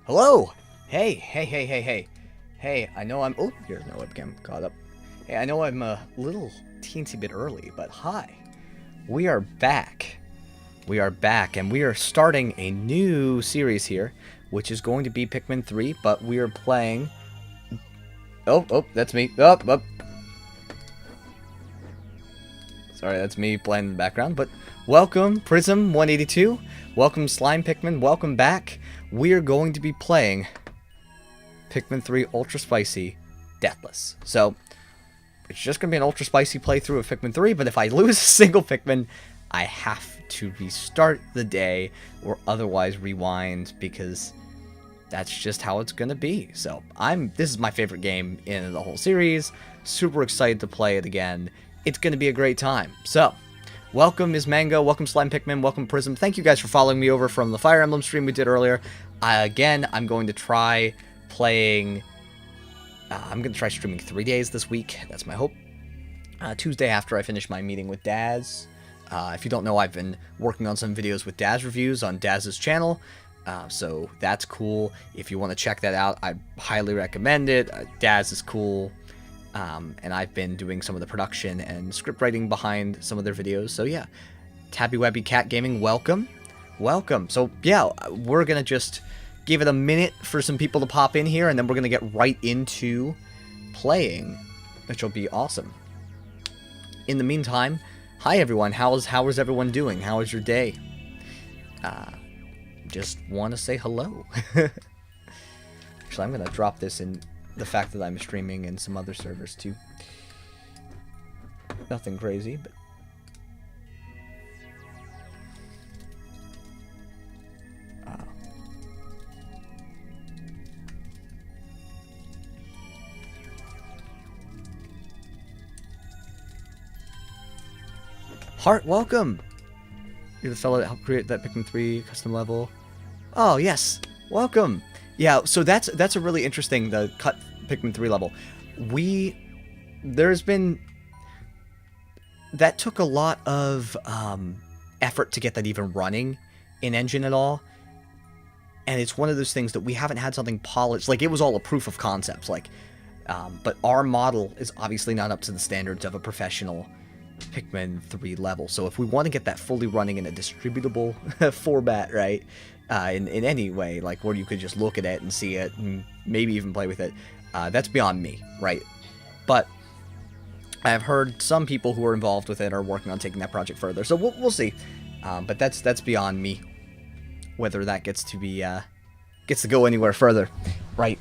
Hello! Hey, I know I'm... Oh, here's my webcam caught up. Hey, I know I'm a little teensy bit early, but hi. We are back. We are back, and we are starting a new series here, which is going to be Pikmin 3, but we are playing... Oh, that's me. Oh. Sorry, that's me playing in the background, but welcome, Prism182. Welcome, Slime Pikmin. Welcome back. We are going to be playing Pikmin 3 Ultra-Spicy Deathless. So, it's just going to be an Ultra-Spicy playthrough of Pikmin 3, but if I lose a single Pikmin, I have to restart the day or otherwise rewind because that's just how it's going to be. So, this is my favorite game in the whole series. Super excited to play it again. It's going to be a great time. So, welcome Ms. Mango, welcome Slime Pikmin, welcome Prism. Thank you guys for following me over from the Fire Emblem stream we did earlier. Again, I'm going to try playing... I'm going to try streaming 3 days this week. That's my hope. Tuesday after I finish my meeting with Daz. If you don't know, I've been working on some videos with Daz reviews on Daz's channel. So that's cool. If you want to check that out, I highly recommend it. Daz is cool. And I've been doing some of the production and script writing behind some of their videos. So yeah, Tabby Webby Cat Gaming, welcome. Welcome. So yeah, we're going to just give it a minute for some people to pop in here, and then we're going to get right into playing, which will be awesome. In the meantime, hi everyone. How is everyone doing? How is your day? Just want to say hello. Actually, I'm going to drop this in the fact that I'm streaming in some other servers too. Nothing crazy, but Heart, welcome! You're the fellow that helped create that Pikmin 3 custom level. Oh, yes! Welcome! Yeah, so that's a really interesting, the cut Pikmin 3 level. That took a lot of effort to get that even running in engine at all. And it's one of those things that we haven't had something polished. Like, it was all a proof of concepts, like, but our model is obviously not up to the standards of a professional Pikmin 3 level. So if we want to get that fully running in a distributable format, right, in any way, like where you could just look at it and see it and maybe even play with it, that's beyond me, right? But I've heard some people who are involved with it are working on taking that project further, so we'll see. But that's beyond me, whether that gets to go anywhere further, right?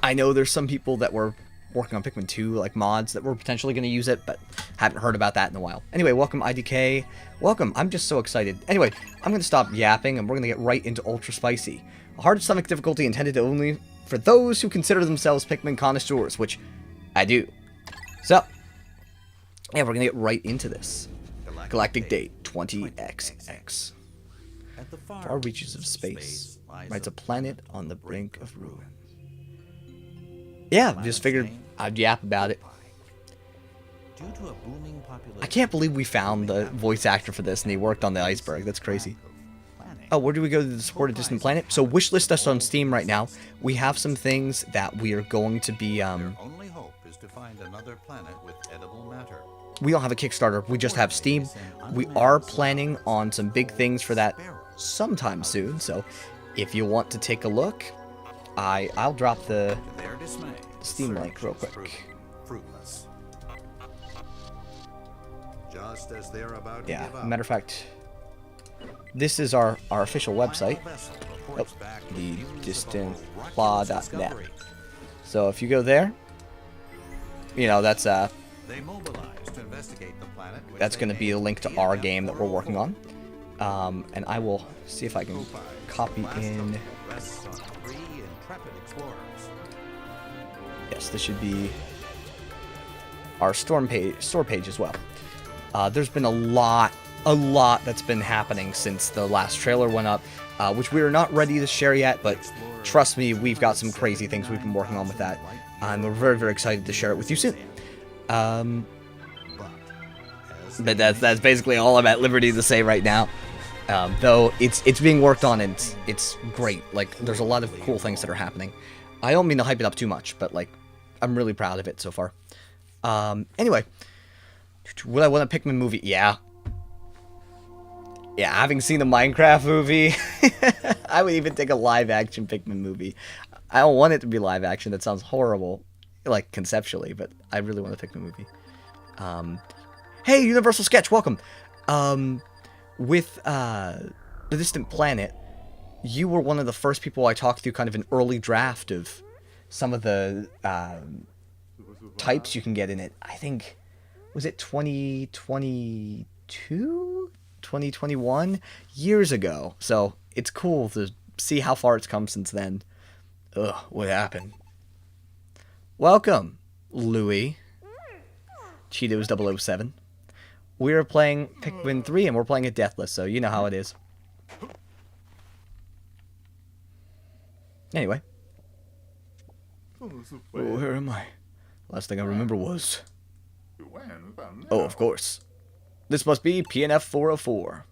I know there's some people that were working on Pikmin 2, like mods, that were potentially going to use it, but haven't heard about that in a while. Anyway, welcome IDK. Welcome. I'm just so excited. Anyway, I'm going to stop yapping, and we're going to get right into Ultra Spicy. A hard stomach difficulty intended only for those who consider themselves Pikmin connoisseurs, which I do. So, yeah, we're going to get right into this. Galactic Date 20XX. Far reaches of space rides a planet on the brink of ruin. Yeah, just figured I'd yap about it. I can't believe we found the voice actor for this and he worked on the iceberg. That's crazy. Oh, where do we go to support a distant planet? So wishlist us on Steam right now. We have some things that we are going to be... We don't have a Kickstarter. We just have Steam. We are planning on some big things for that sometime soon. So if you want to take a look... I'll drop the Steam link real quick. Yeah, matter of fact, this is our official website. Oh, thedistantpla.net. So if you go there, you know, that's going to be a link to our game that we're working on. And I will see if I can copy in... Yes, this should be our store page as well. There's been a lot that's been happening since the last trailer went up, which we are not ready to share yet, but trust me, we've got some crazy things we've been working on with that, and we're very, very excited to share it with you soon. But that's basically all I'm at liberty to say right now. Though it's being worked on and it's great. Like, there's a lot of cool things that are happening. I don't mean to hype it up too much, but like, I'm really proud of it so far. Anyway, would I want a Pikmin movie? Yeah. Yeah, having seen the Minecraft movie, I would even take a live-action Pikmin movie. I don't want it to be live-action. That sounds horrible, like, conceptually, but I really want a Pikmin movie. Hey, Universal Sketch, welcome! With The Distant Planet, you were one of the first people I talked to, kind of an early draft of some of the types you can get in it. I think, was it 2022? 2021? Years ago. So, it's cool to see how far it's come since then. Ugh, what happened? Welcome, Louie. Cheetos 007. We're playing Pikmin 3 and we're playing it Deathless, so you know how it is. Anyway. Oh, where am I? Last thing I remember was... Oh, of course. This must be PNF 404.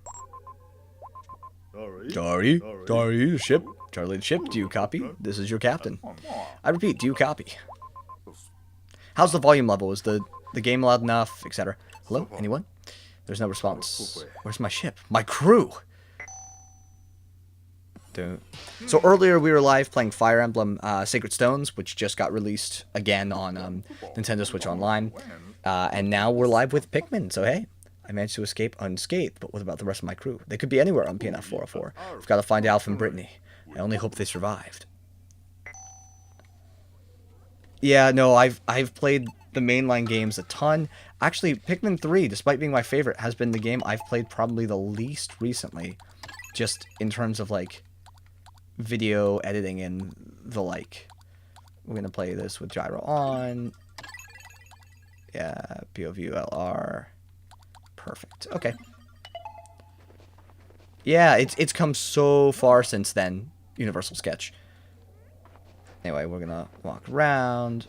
Sorry, the ship. Charlie the ship, do you copy? This is your captain. I repeat, do you copy? How's the volume level? Is the game loud enough, etc.? Hello? Anyone? There's no response. Where's my ship? My crew! So earlier we were live playing Fire Emblem Sacred Stones, which just got released again on Nintendo Switch Online. And now we're live with Pikmin, so hey. I managed to escape unscathed, but what about the rest of my crew? They could be anywhere on PNF 404. We've got to find Alf and Brittany. I only hope they survived. Yeah, no, I've played the mainline games a ton. Actually, Pikmin 3, despite being my favorite, has been the game I've played probably the least recently. Just in terms of, like, video editing and the like. We're going to play this with gyro on. Yeah, POV LR. Perfect. Okay. Yeah, it's come so far since then, Universal Sketch. Anyway, we're gonna walk around.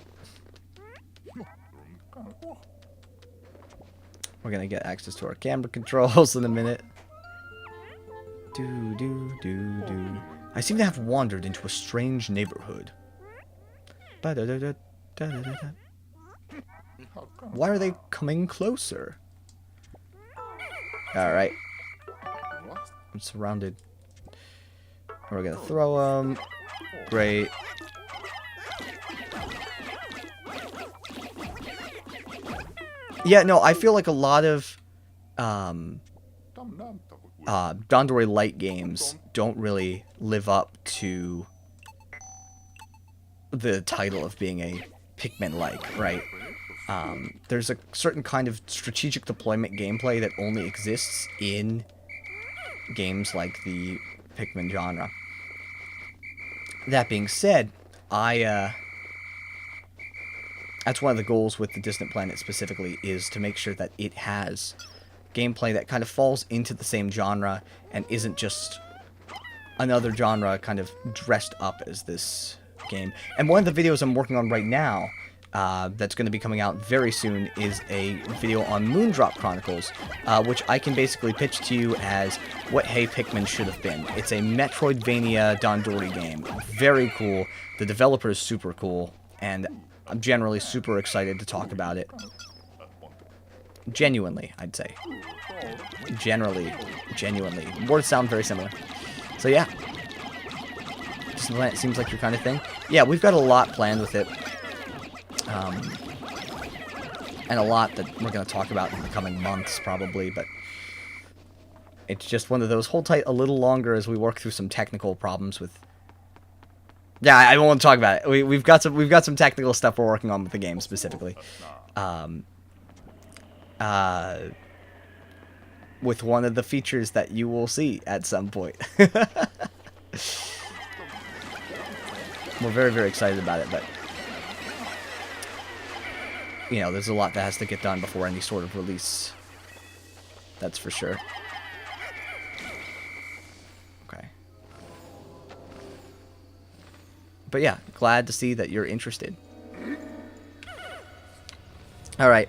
We're gonna get access to our camera controls in a minute. I seem to have wandered into a strange neighborhood. Why are they coming closer? Alright. I'm surrounded. We're gonna throw them. Great. Yeah, no, I feel like a lot of Dandori Light games don't really live up to the title of being a Pikmin-like, right? There's a certain kind of strategic deployment gameplay that only exists in games like the Pikmin genre. That being said, that's one of the goals with the Distant Planet specifically, is to make sure that it has gameplay that kind of falls into the same genre and isn't just another genre kind of dressed up as this game. And one of the videos I'm working on right now, that's going to be coming out very soon, is a video on Moondrop Chronicles, which I can basically pitch to you as what Hey Pikmin should have been. It's a Metroidvania Dandori game. Very cool. The developer is super cool, and I'm generally super excited to talk about it. Genuinely, I'd say. Genuinely. Words sound very similar. So yeah. It seems like your kind of thing. Yeah, we've got a lot planned with it. And a lot that we're going to talk about in the coming months, probably, but it's just one of those. Hold tight a little longer as we work through some technical problems with... Yeah, I won't talk about it. We've got some technical stuff we're working on with the game, specifically. With one of the features that you will see at some point. We're very, very excited about it, but... You know, there's a lot that has to get done before any sort of release. That's for sure. Okay. But yeah, glad to see that you're interested. Alright.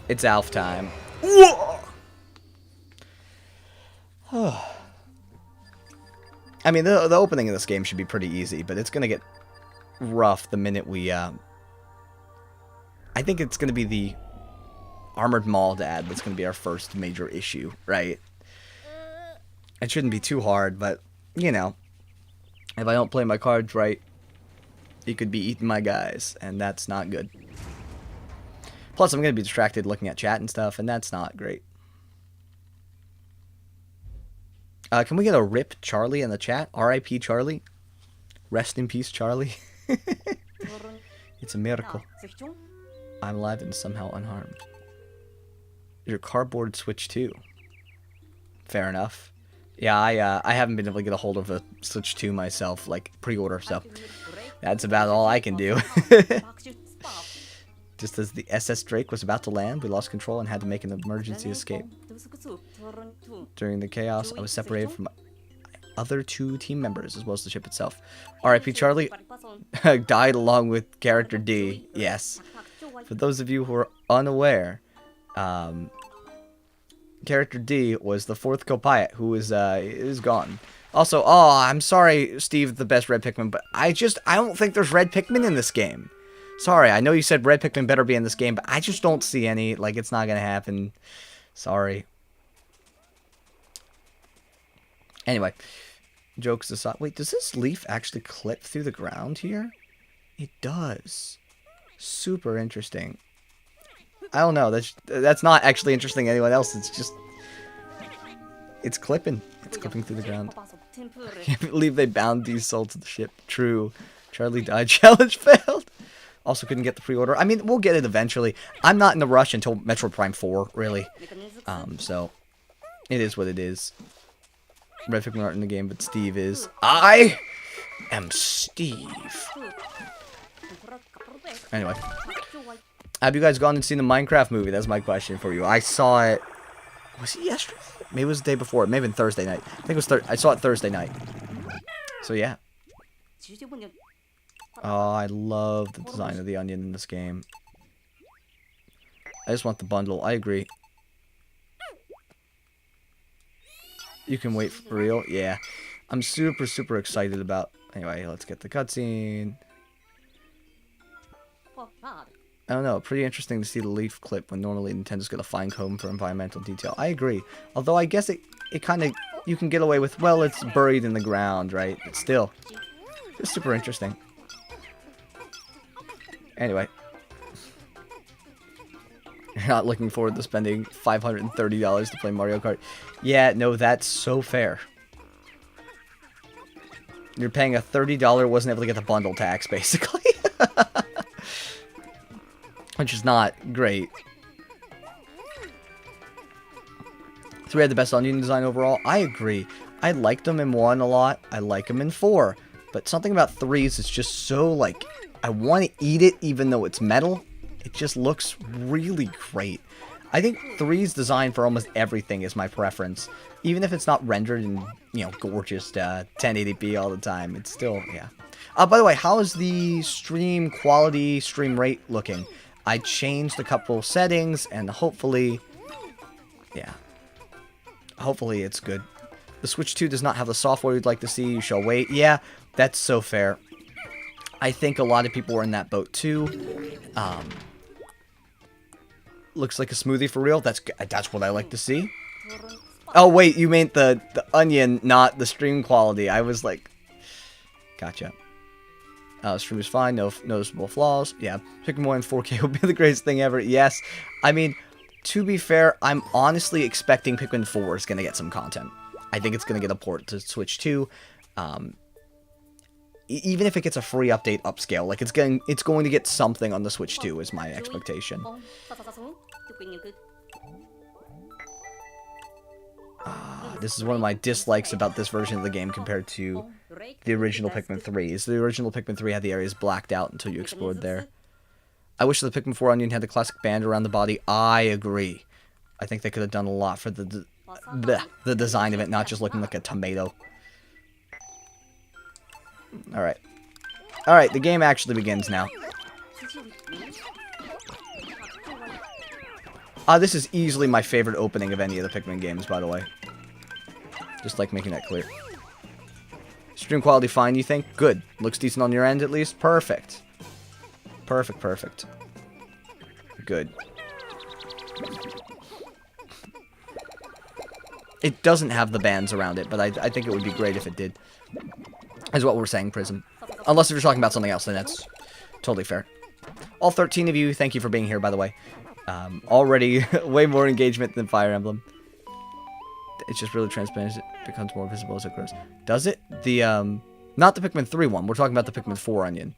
It's Alf time. I mean, the opening of this game should be pretty easy, but it's going to get rough the minute we... I think it's going to be the Armored Maul dad that's going to be our first major issue, right? It shouldn't be too hard, but, you know, if I don't play my cards right, he could be eating my guys, and that's not good. Plus, I'm going to be distracted looking at chat and stuff, and that's not great. Can we get a RIP Charlie in the chat? R.I.P. Charlie? Rest in peace, Charlie. It's a miracle. I'm alive and somehow unharmed. Your cardboard Switch 2. Fair enough. Yeah, I haven't been able to get a hold of a Switch 2 myself, like pre-order, so that's about all I can do. Just as the SS Drake was about to land, we lost control and had to make an emergency escape. During the chaos, I was separated from other 2 team members, as well as the ship itself. R.I.P. Charlie died along with Character D. Yes. For those of you who are unaware, Character D was the 4th co-pilot who is gone. Also, oh, I'm sorry, Steve, the best red Pikmin, but I don't think there's red Pikmin in this game. Sorry, I know you said red Pikmin better be in this game, but I just don't see any. Like, it's not gonna happen. Sorry. Anyway, jokes aside. Wait, does this leaf actually clip through the ground here? It does. Super interesting. I don't know. That's not actually interesting to anyone else. It's just... It's clipping. It's clipping through the ground. I can't believe they bound these souls to the ship. True. Charlie died. Challenge failed. Also couldn't get the pre-order. I mean, we'll get it eventually. I'm not in a rush until Metroid Prime 4, really. So, it is what it is. Red Pikmin aren't in the game, but Steve is. I am Steve. Anyway. Have you guys gone and seen the Minecraft movie? That's my question for you. I saw it... Was it yesterday? Maybe it was the day before. It may have been Thursday night. I think it was I saw it Thursday night. So, yeah. Oh, I love the design of the onion in this game. I just want the bundle. I agree. You can wait for real? Yeah. I'm super, super excited about... Anyway, let's get the cutscene. I don't know. Pretty interesting to see the leaf clip when normally Nintendo's got a fine comb for environmental detail. I agree. Although I guess it kind of... You can get away with, well, it's buried in the ground, right? But still. It's super interesting. Anyway. You're not looking forward to spending $530 to play Mario Kart. Yeah, no, that's so fair. You're paying a $30, wasn't able to get the bundle tax, basically. Which is not great. 3 had the best onion design overall. I agree. I liked them in 1 a lot. I like them in 4. But something about 3s is just so, like... I want to eat it even though it's metal. It just looks really great. I think 3's design for almost everything is my preference. Even if it's not rendered in, you know, gorgeous 1080p all the time. It's still, yeah. By the way, how is the stream quality, stream rate looking? I changed a couple settings and hopefully, yeah. Hopefully it's good. The Switch 2 does not have the software you'd like to see. You shall wait. Yeah, that's so fair. I think a lot of people were in that boat too. Looks like a smoothie for real. That's what I like to see. Oh wait, you meant the onion, not the stream quality. I was like, gotcha. Stream is fine, no noticeable flaws. Yeah, Pikmin 1 in 4K would be the greatest thing ever. Yes, I mean, to be fair, I'm honestly expecting Pikmin 4 is gonna get some content. I think it's gonna get a port to Switch 2. Even if it gets a free update upscale, like it's going to get something on the Switch 2 is my expectation. This is one of my dislikes about this version of the game compared to the original Pikmin 3. Is the original Pikmin 3 had the areas blacked out until you explored there. I wish the Pikmin 4 onion had the classic band around the body. I agree. I think they could have done a lot for the design of it, not just looking like a tomato. Alright. Alright, the game actually begins now. This is easily my favorite opening of any of the Pikmin games, by the way. Just like making that clear. Stream quality fine, you think? Good. Looks decent on your end, at least? Perfect. Perfect, perfect. Good. It doesn't have the bands around it, but I think it would be great if it did. Is what we're saying, Prism. Unless if you're talking about something else, then that's totally fair. All 13 of you, thank you for being here, by the way. Already way more engagement than Fire Emblem. It's just really transparent. It becomes more visible as it grows. Does it? The, not the Pikmin 3 one. We're talking about the Pikmin 4 onion.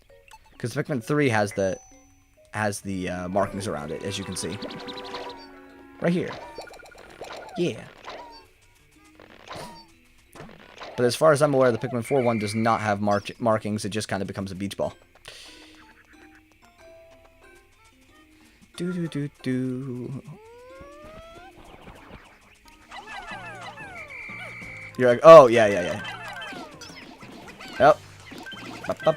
Because the Pikmin 3 has the markings around it, as you can see. Right here. Yeah. But as far as I'm aware, the Pikmin 4 one does not have markings. It just kind of becomes a beach ball. Do. You're like, oh, yeah. Yep. Up.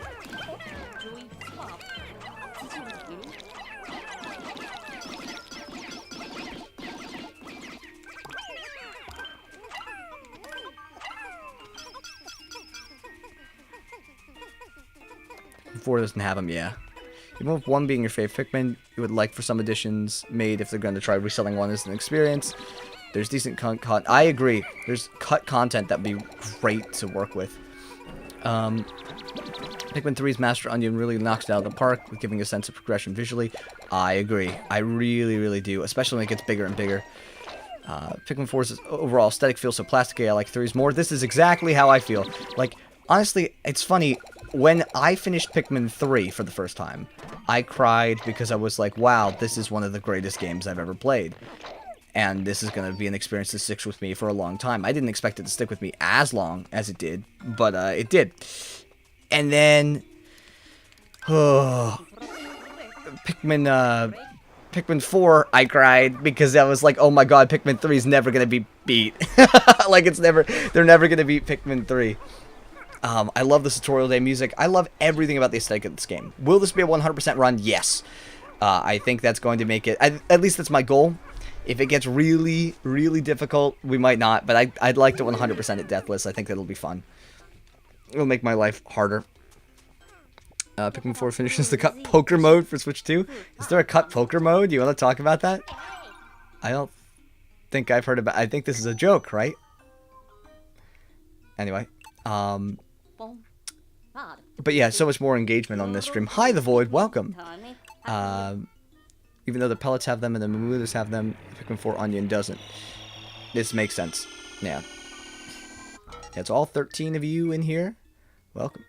Four doesn't have them, yeah. Even with one being your favorite Pikmin, you would like for some additions made if they're going to try reselling one as an experience. There's decent content. I agree. There's cut content that would be great to work with. Pikmin 3's Master Onion really knocks it out of the park with giving a sense of progression visually. I agree. I really do, especially when it gets bigger and bigger. Pikmin 4's overall aesthetic feels so plasticky. I like 3's more. This is exactly how I feel. Like, honestly, it's funny. When I finished Pikmin 3 for the first time, I cried because I was like, wow, this is one of the greatest games I've ever played. And this is going to be an experience that sticks with me for a long time. I didn't expect it to stick with me as long as it did, but it did. And then... Pikmin 4, I cried because I was like, oh my god, Pikmin 3 is never going to be beat. Like, they're never going to beat Pikmin 3. I love the tutorial day music. I love everything about the aesthetic of this game. Will this be a 100% run? Yes. I think that's going to make it... At least that's my goal. If it gets really difficult, we might not. But I'd like to 100% at Deathless. I think that'll be fun. It'll make my life harder. Pikmin 4 finishes the cut poker mode for Switch 2. Is there a cut poker mode? Do you want to talk about that? I don't think I've heard about... I think this is a joke, right? Anyway. But yeah, so much more engagement on this stream. Hi, The Void. Welcome. Even though the pellets have them and the Mamudas have them, Pikmin 4 Onion doesn't. This makes sense. Yeah. It's all 13 of you in here. Welcome.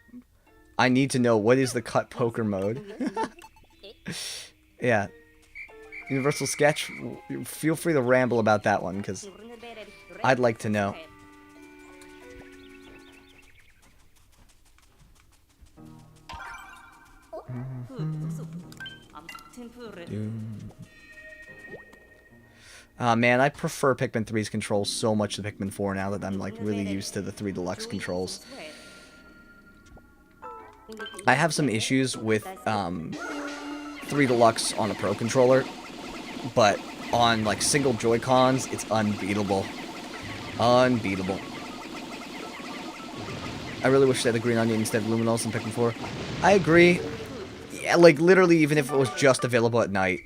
I need to know, what is the cut poker mode? Yeah. Universal Sketch, feel free to ramble about that one, because I'd like to know. Man, I prefer Pikmin 3's controls so much to Pikmin 4 now that I'm like really used to the 3 Deluxe controls. I have some issues with 3 Deluxe on a Pro controller, but on like single Joy-Cons, it's unbeatable. Unbeatable. I really wish they had the green onion instead of luminals in Pikmin 4. I agree. Yeah, like literally, even if it was just available at night,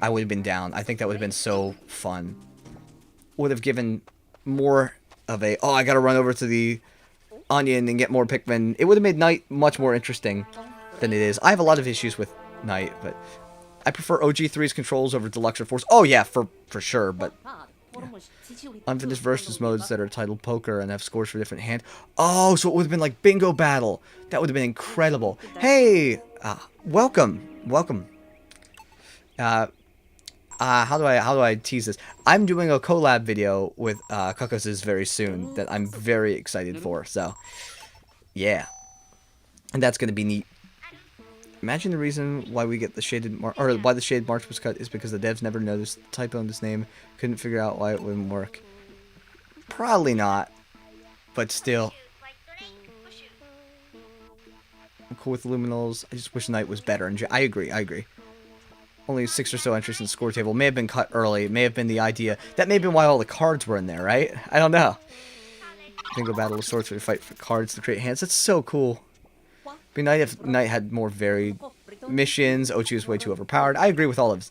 I would have been down. I think that would have been so fun. Would have given more of a, oh, I gotta run over to the onion and get more Pikmin. It would have made night much more interesting than it is. I have a lot of issues with night, but I prefer OG3's controls over Deluxe or Force. Oh yeah, for sure, but yeah. Unfinished versus modes that are titled poker and have scores for different hand. Oh, so it would have been like bingo battle. That would have been incredible. Hey, welcome. How do I tease this? I'm doing a collab video with Cuckos very soon that I'm very excited for. So, yeah, and that's gonna be neat. Imagine the reason why we get the shaded or why the shaded march was cut is because the devs never noticed the typo in this name, couldn't figure out why it wouldn't work. Probably not, but still. I'm cool with luminals. I just wish night was better. And I agree. Only 6 or so entries in the score table. May have been cut early. May have been the idea. That may have been why all the cards were in there, right? I don't know. Bingo Battle of Sorts where you fight for cards to create hands. That's so cool. It'd be nice if Knight had more varied missions. Ochi is way too overpowered. I agree with all of this.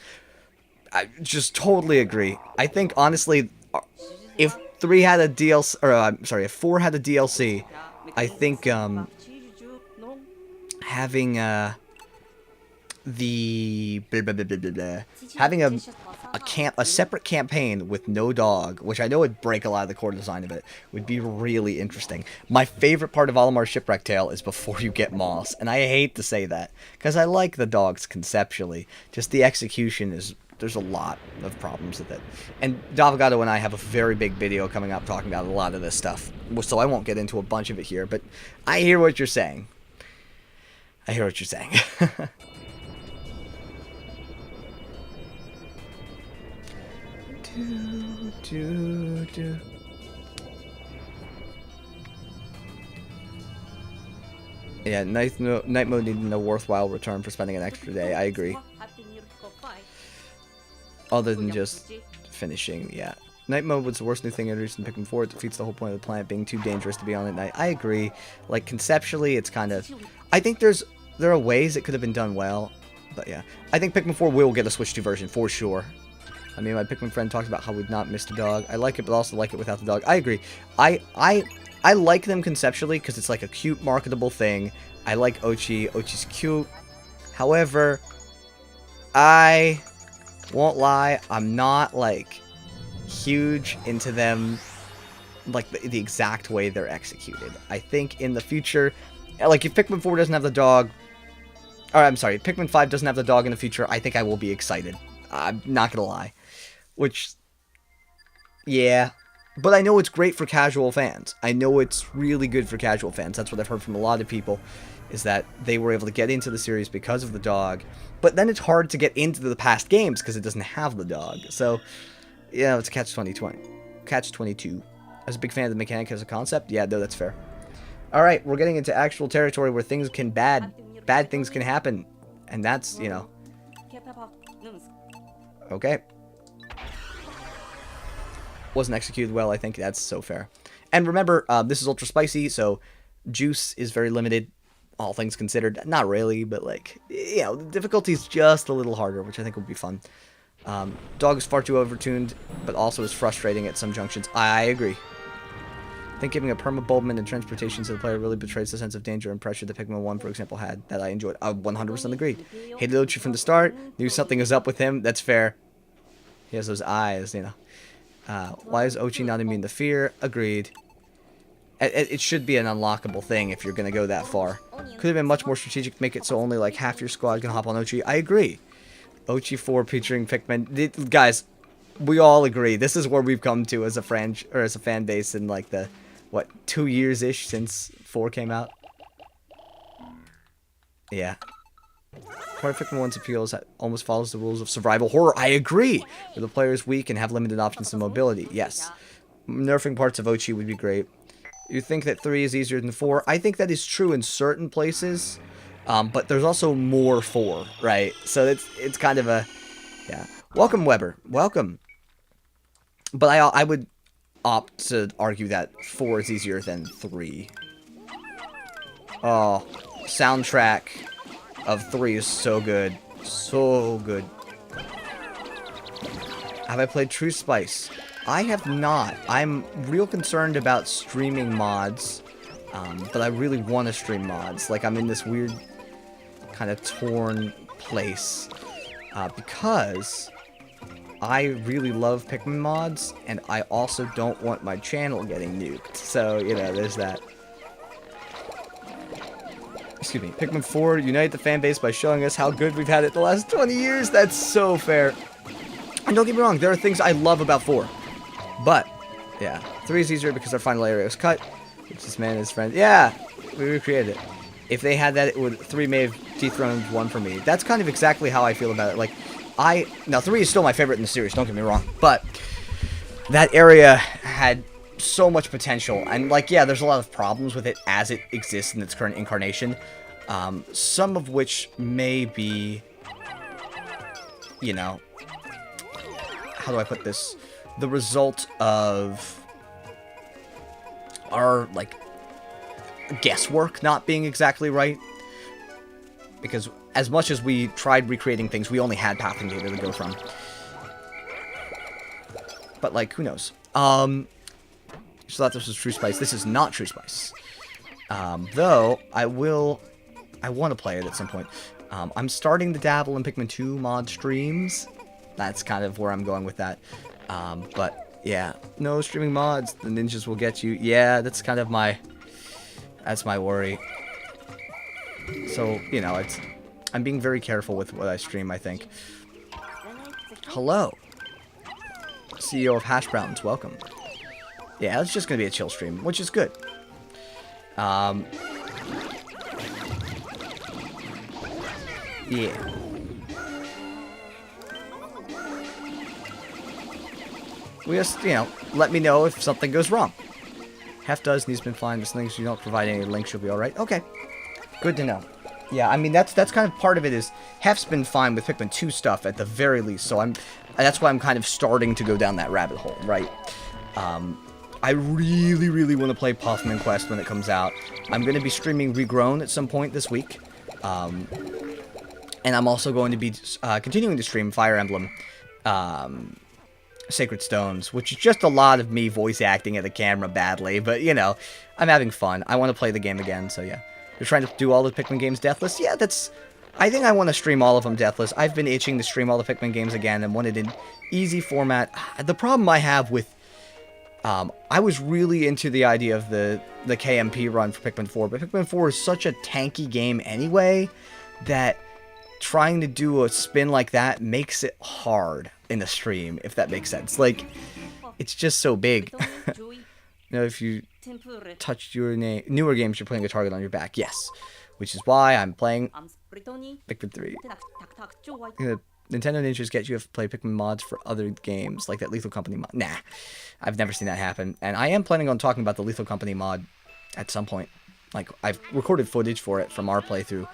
I just totally agree. I think, honestly, if 3 had a DLC, or I'm sorry, if 4 had a DLC, I think having having a separate campaign with no dog, which I know would break a lot of the core design of it, would be really interesting. My favorite part of Olimar's Shipwreck Tale is before you get Moss, and I hate to say that because I like the dogs conceptually. Just the execution is. There's a lot of problems with it. And Davagato and I have a very big video coming up talking about a lot of this stuff. So I won't get into a bunch of it here, but I hear what you're saying. I hear what you're saying. Yeah, night mode needed a worthwhile return for spending an extra day. I agree. Other than just finishing, yeah. Night mode was the worst new thing introduced in Pikmin 4. It defeats the whole point of the planet being too dangerous to be on at night. I agree. Like, conceptually, it's kind of... I think there are ways it could have been done well, but yeah. I think Pikmin 4 will get a Switch 2 version, for sure. I mean, my Pikmin friend talked about how we'd not missed a dog. I like it, but also like it without the dog. I agree. I like them conceptually, because it's like a cute, marketable thing. I like Ochi. Ochi's cute. However, I... won't lie, I'm not, like, huge into them, like, the exact way they're executed. I think in the future, like, if Pikmin 4 doesn't have the dog, or, I'm sorry, Pikmin 5 doesn't have the dog in the future, I think I will be excited. I'm not gonna lie. Which, yeah. But I know it's great for casual fans. I know it's really good for casual fans. That's what I've heard from a lot of people, is that they were able to get into the series because of the dog. But then it's hard to get into the past games because it doesn't have the dog. So, yeah, it's a catch-22. I was a big fan of the mechanic as a concept. Yeah, no, that's fair. Alright, we're getting into actual territory where things can bad things can happen. And that's, you know. Okay. Wasn't executed well, I think that's so fair. And remember, this is ultra spicy, so juice is very limited. All things considered, not really, but like, you know, the difficulty's just a little harder, which I think would be fun. Dog is far too overtuned, but also is frustrating at some junctions. I agree. I think giving a perma-bulbment and transportation to the player really betrays the sense of danger and pressure that Pikmin 1, for example, had, that I enjoyed. I 100% agreed. Hated Ochi from the start, knew something was up with him, that's fair. He has those eyes, you know. Why is Ochi not immune to fear? Agreed. It should be an unlockable thing if you're going to go that far. Could have been much more strategic to make it so only like half your squad can hop on Ochi. I agree. Ochi 4 featuring Pikmin. Guys, we all agree. This is where we've come to as a fan base in like the, what, 2 years-ish since 4 came out? Yeah. Part of Pikmin 1's appeal is that almost follows the rules of survival horror. I agree! Where the player is weak and have limited options to mobility. Yes. Nerfing parts of Ochi would be great. You think that 3 is easier than 4? I think that is true in certain places, but there's also more 4, right? So it's kind of a, yeah. Welcome, Weber. Welcome. But I would opt to argue that 4 is easier than 3. Oh, soundtrack of 3 is so good. So good. Have I played True Spice? I have not. I'm real concerned about streaming mods, but I really want to stream mods. Like, I'm in this weird kind of torn place, because I really love Pikmin mods, and I also don't want my channel getting nuked. So, you know, there's that. Excuse me. Pikmin 4 unite the fanbase by showing us how good we've had it the last 20 years. That's so fair. And don't get me wrong, there are things I love about 4. But, yeah, 3 is easier because our final area was cut, which this man and his friend, yeah, we recreated it. If they had that, 3 may have dethroned 1 for me. That's kind of exactly how I feel about it. Like, now 3 is still my favorite in the series, don't get me wrong, but that area had so much potential, and like, yeah, there's a lot of problems with it as it exists in its current incarnation, some of which may be, you know, how do I put this? The result of our, like, guesswork not being exactly right. Because as much as we tried recreating things, we only had pathing data to go from. But, like, who knows? Just thought this was True Spice. This is not True Spice. Though, I want to play it at some point. I'm starting to dabble in Pikmin 2 mod streams. That's kind of where I'm going with that. But, yeah. No streaming mods. The ninjas will get you. Yeah, that's kind of my... That's my worry. So, you know, I'm being very careful with what I stream, I think. Hello. CEO of Hash Browns, welcome. Yeah, it's just going to be a chill stream, which is good. Yeah. We just, you know, let me know if something goes wrong. Half dozen, he's been fine. As long as you don't provide any links, you'll be alright. Okay. Good to know. Yeah, I mean, that's kind of part of it is Hef's been fine with Pikmin 2 stuff at the very least, so that's why I'm kind of starting to go down that rabbit hole, right? I really, really want to play Puffman Quest when it comes out. I'm going to be streaming Regrown at some point this week. And I'm also going to be continuing to stream Fire Emblem Sacred Stones, which is just a lot of me voice acting at the camera badly, but, you know, I'm having fun. I want to play the game again, so yeah. You're trying to do all the Pikmin games deathless? Yeah, I think I want to stream all of them deathless. I've been itching to stream all the Pikmin games again and wanted an easy format. The problem I have with... I was really into the idea of the KMP run for Pikmin 4, but Pikmin 4 is such a tanky game anyway that trying to do a spin like that makes it hard in the stream, if that makes sense. Like, it's just so big. You know, if you touched your newer games, you're putting a target on your back. Yes. Which is why I'm playing Pikmin 3. Nintendo Ninjas get you to play Pikmin mods for other games, like that Lethal Company mod. Nah, I've never seen that happen. And I am planning on talking about the Lethal Company mod at some point. Like, I've recorded footage for it from our playthrough.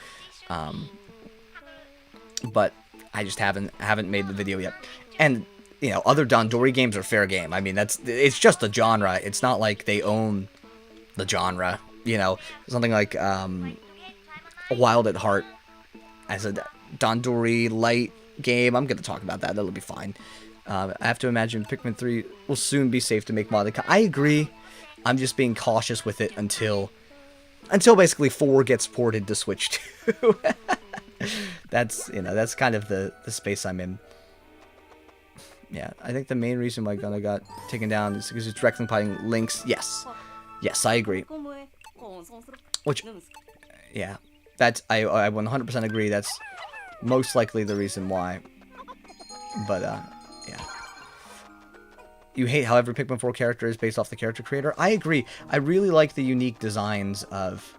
But I just haven't made the video yet. And, you know, other Dandori games are fair game. I mean, it's just a genre. It's not like they own the genre. You know, something like Wild at Heart as a Dandori light game. I'm going to talk about that. That'll be fine. I have to imagine Pikmin 3 will soon be safe to make modded. I agree. I'm just being cautious with it until basically 4 gets ported to Switch 2. That's, you know, that's kind of the space I'm in. Yeah, I think the main reason why Gunna got taken down is because it's directly playing links. Yes. Yes, I agree. Which, yeah, that's, I 100% agree. That's most likely the reason why. But, yeah. You hate how every Pikmin 4 character is based off the character creator? I agree. I really like the unique designs of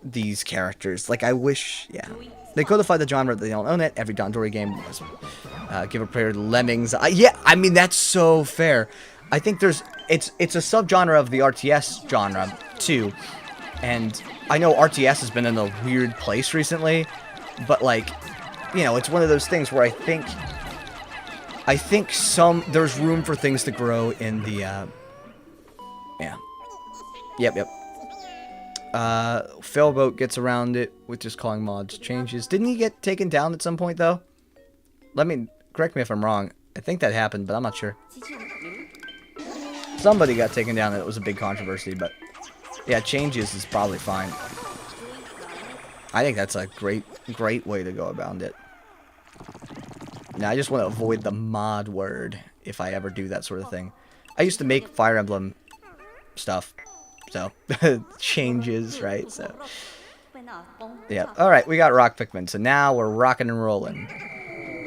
these characters. Like, I wish, yeah. They codified the genre, they don't own it. Every Dandori game was, give a prayer to Lemmings. Yeah, I mean, that's so fair. I think it's a subgenre of the RTS genre, too. And I know RTS has been in a weird place recently, but, like, you know, it's one of those things where I think there's room for things to grow in the, yeah. Yep. Failboat gets around it with just calling mods changes. Didn't he get taken down at some point, though? Correct me if I'm wrong. I think that happened, but I'm not sure. Somebody got taken down and it was a big controversy, but yeah, changes is probably fine. I think that's a great way to go about it. Now, I just want to avoid the mod word if I ever do that sort of thing. I used to make Fire Emblem stuff. So, changes, right? So, yeah. Alright, we got Rock Pikmin. So now we're rocking and rolling.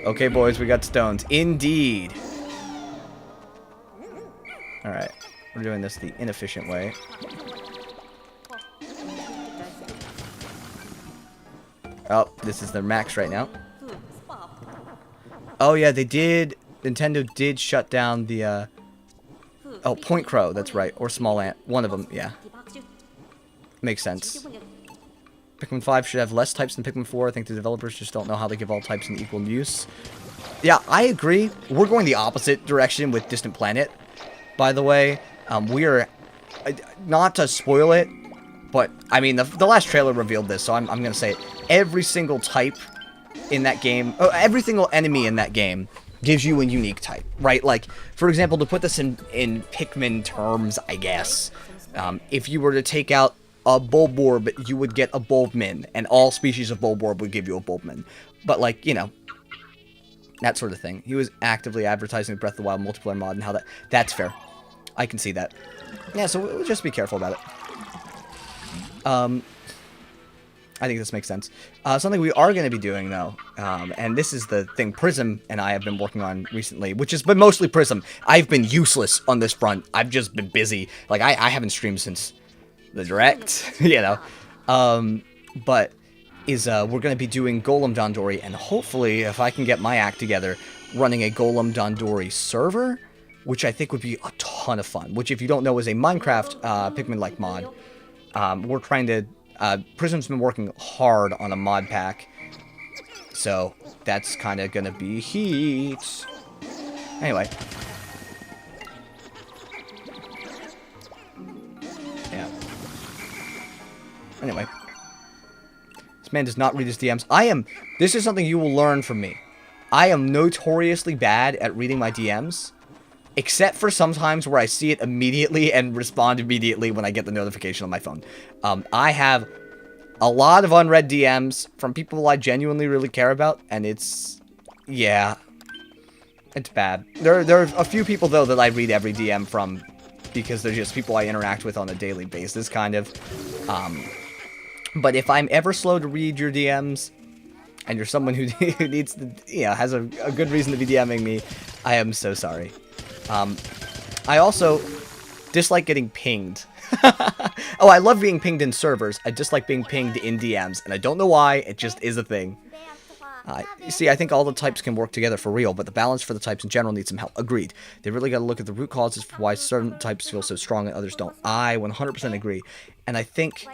Okay, boys, we got stones. Indeed. Alright. We're doing this the inefficient way. Oh, this is their max right now. Oh, yeah, they did. Nintendo did shut down the, oh, Point Crow, that's right. Or Small Ant. One of them, yeah. Makes sense. Pikmin 5 should have less types than Pikmin 4. I think the developers just don't know how to give all types an equal use. Yeah, I agree. We're going the opposite direction with Distant Planet, by the way. We are not to spoil it, but, I mean, the last trailer revealed this, so I'm going to say it. Every single type in that game, every single enemy in that game gives you a unique type, right? Like, for example, to put this in Pikmin terms, I guess, if you were to take out a Bulborb, you would get a Bulbmin, and all species of Bulborb would give you a Bulbmin. But, like, you know, that sort of thing. He was actively advertising the Breath of the Wild multiplayer mod and how that's fair. I can see that. Yeah, so we'll just be careful about it. I think this makes sense. Something we are going to be doing, though, and this is the thing Prism and I have been working on recently, which has been mostly Prism. I've been useless on this front. I've just been busy. Like, I haven't streamed since the Direct, you know. But we're going to be doing Golem Dandori, and hopefully, if I can get my act together, running a Golem Dandori server, which I think would be a ton of fun, which, if you don't know, is a Minecraft Pikmin-like mod. We're trying to... Prism's been working hard on a mod pack, so that's kind of gonna be heat. Anyway. Yeah. Anyway. This man does not read his DMs. This is something you will learn from me. I am notoriously bad at reading my DMs. Except for sometimes where I see it immediately and respond immediately when I get the notification on my phone. I have a lot of unread DMs from people I genuinely really care about, and it's... yeah. It's bad. There are a few people, though, that I read every DM from, because they're just people I interact with on a daily basis, kind of. But if I'm ever slow to read your DMs, and you're someone who needs to, you know, has a good reason to be DMing me, I am so sorry. I also dislike getting pinged. Oh, I love being pinged in servers. I dislike being pinged in DMs, and I don't know why, it just is a thing. You see, I think all the types can work together for real, but the balance for the types in general needs some help. Agreed. They really got to look at the root causes for why certain types feel so strong and others don't. I 100% agree. And I think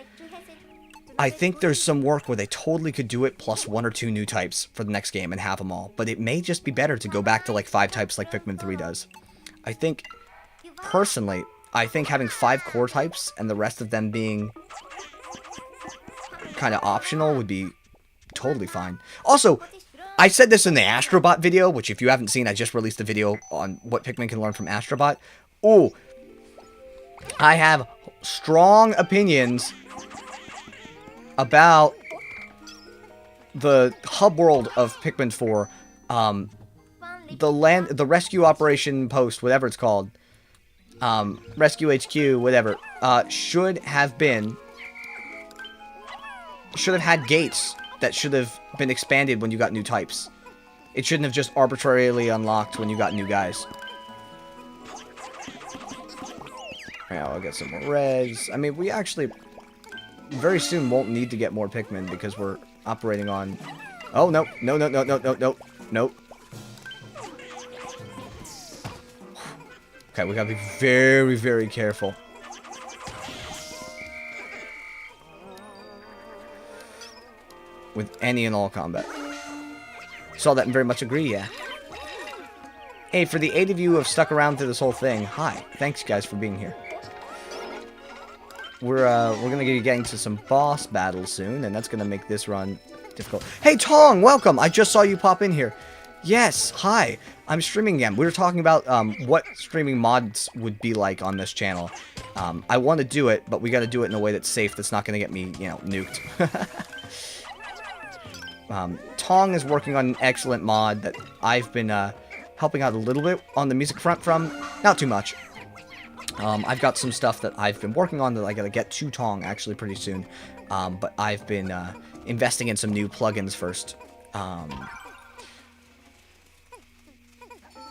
there's some work where they totally could do it plus 1 or 2 new types for the next game and have them all. But it may just be better to go back to like 5 types like Pikmin 3 does. I think, personally, having 5 core types and the rest of them being kind of optional would be totally fine. Also, I said this in the Astrobot video, which if you haven't seen, I just released a video on what Pikmin can learn from Astrobot. Ooh, I have strong opinions about the hub world of Pikmin 4. The rescue operation post, whatever it's called, rescue HQ, whatever, should have had gates that should have been expanded when you got new types. It shouldn't have just arbitrarily unlocked when you got new guys. Yeah, I'll get some more reds. I mean, we actually very soon won't need to get more Pikmin because we're operating on... oh, no. No, no, no, no, no, no. Nope. Okay, we gotta be very, very careful. With any and all combat. Saw that and very much agree, yeah. Hey, for the 8 of you who have stuck around through this whole thing, hi. Thanks, guys, for being here. We're gonna be getting to some boss battles soon, and that's gonna make this run difficult. Hey, Tong, welcome! I just saw you pop in here. Yes, hi. I'm streaming again. We were talking about what streaming mods would be like on this channel. I want to do it, but we got to do it in a way that's safe, that's not going to get me, you know, nuked. Tong is working on an excellent mod that I've been helping out a little bit on the music front from. Not too much. I've got some stuff that I've been working on that I got to get to Tong actually pretty soon. But I've been investing in some new plugins first.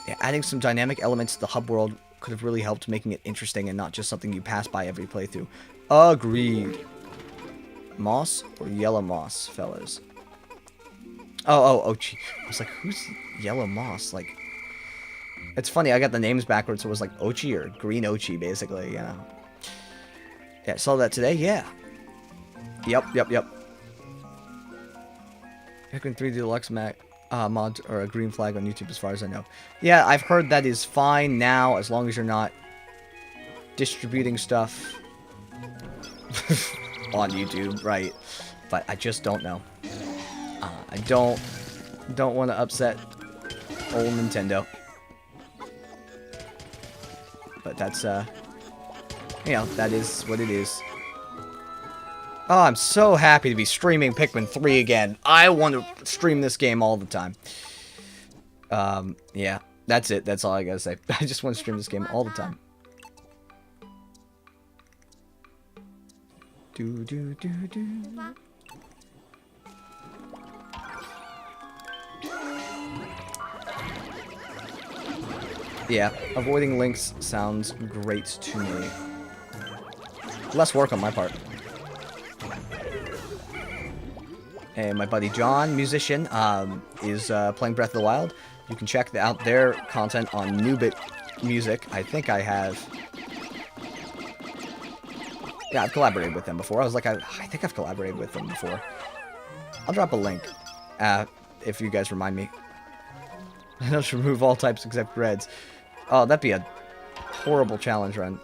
Yeah, adding some dynamic elements to the hub world could have really helped making it interesting and not just something you pass by every playthrough. Agreed. Moss or yellow moss, fellas? Oh, gee. I was like, who's yellow moss? Like, it's funny, I got the names backwards, so it was like Ochi or Green Ochi, basically, you know. Yeah, saw that today, yeah. Yep. Pikmin 3 Deluxe mods are a green flag on YouTube as far as I know. Yeah, I've heard that is fine now, as long as you're not distributing stuff on YouTube, right? But I just don't know. I don't want to upset old Nintendo. But that's, you know, that is what it is. Oh, I'm so happy to be streaming Pikmin 3 again. I want to stream this game all the time. Yeah, that's it. That's all I gotta say. I just want to stream this game all the time. Do do do do. Yeah, avoiding links sounds great to me. Less work on my part. And my buddy John, musician, is playing Breath of the Wild. You can check out their content on Newbit Music. I think I have... Yeah, I've collaborated with them before. I was like, I think I've collaborated with them before. I'll drop a link, if you guys remind me. I know to remove all types except reds. Oh, that'd be a horrible challenge run.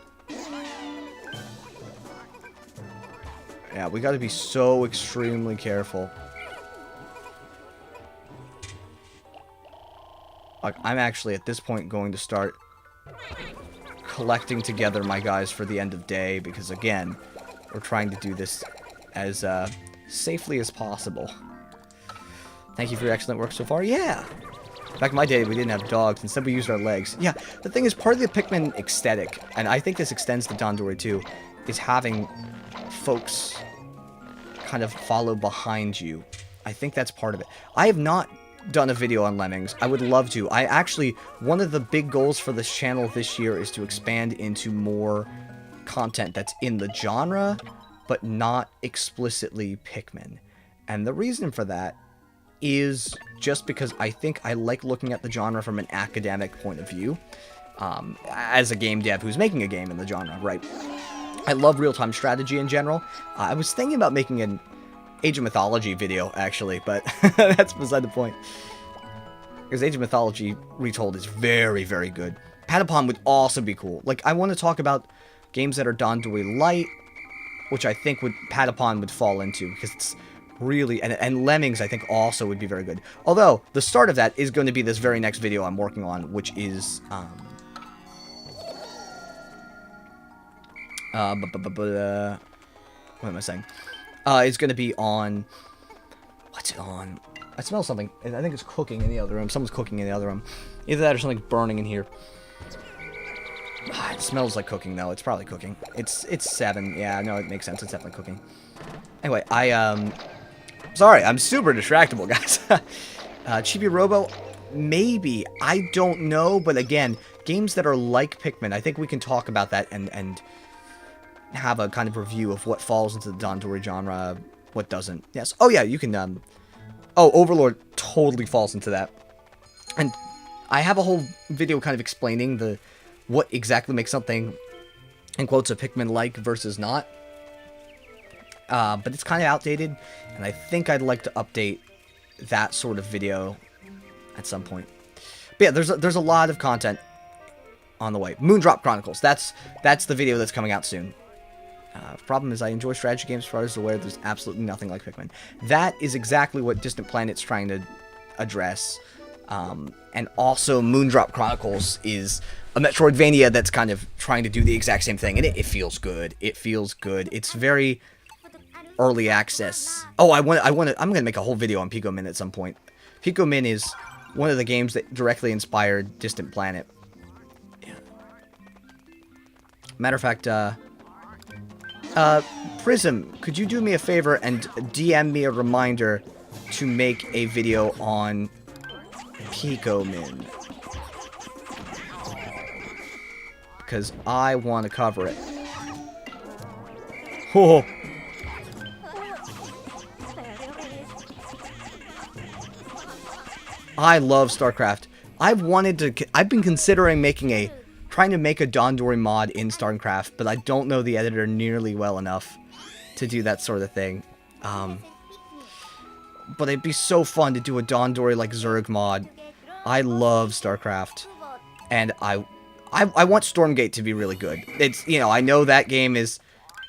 Yeah, we gotta be so extremely careful. Like, I'm actually, at this point, going to start collecting together my guys for the end of day, because, again, we're trying to do this as safely as possible. Thank you for your excellent work so far. Yeah! Back in my day, we didn't have dogs. Instead, we used our legs. Yeah, the thing is, part of the Pikmin aesthetic, and I think this extends to Dandori too, is having folks kind of follow behind you. I think that's part of it. I have not done a video on Lemmings. I would love to. I actually, one of the big goals for this channel this year is to expand into more content that's in the genre, but not explicitly Pikmin. And the reason for that is just because I think I like looking at the genre from an academic point of view, as a game dev who's making a game in the genre, right? I love real-time strategy in general. I was thinking about making an Age of Mythology video, actually, but that's beside the point. Because Age of Mythology Retold is very, very good. Patapon would also be cool. Like, I want to talk about games that are Dandori Light, which I think Patapon would fall into, because it's really... And Lemmings, I think, also would be very good. Although, the start of that is going to be this very next video I'm working on, which is... what am I saying? It's going to be on... What's it on? I smell something. I think it's cooking in the other room. Someone's cooking in the other room. Either that or something burning in here. It smells like cooking, though. It's probably cooking. It's 7. Yeah, no, it makes sense. It's definitely cooking. Anyway, sorry, I'm super distractible, guys. Chibi Robo, maybe. I don't know, but again, games that are like Pikmin, I think we can talk about that and have a kind of review of what falls into the Dandori genre, what doesn't. Yes. Oh, yeah, you can, oh, Overlord totally falls into that. And I have a whole video kind of explaining what exactly makes something, in quotes, a Pikmin-like versus not. But it's kind of outdated, and I think I'd like to update that sort of video at some point. But yeah, there's a lot of content on the way. Moondrop Chronicles, that's the video that's coming out soon. Problem is, I enjoy strategy games as far as aware. There's absolutely nothing like Pikmin. That is exactly what Distant Planet's trying to address. And also, Moondrop Chronicles is a Metroidvania that's kind of trying to do the exact same thing, and it feels good. It feels good. It's very early access. Oh, I'm gonna make a whole video on Pico Min at some point. Pico Min is one of the games that directly inspired Distant Planet. Yeah. Matter of fact, Prism, could you do me a favor and DM me a reminder to make a video on Pico Min? Because I want to cover it. Oh. I love StarCraft. I've been considering trying to make a Dandori mod in StarCraft, but I don't know the editor nearly well enough to do that sort of thing. But it'd be so fun to do a Dandori like Zerg mod. I love StarCraft, and I want Stormgate to be really good. It's, you know, I know that game is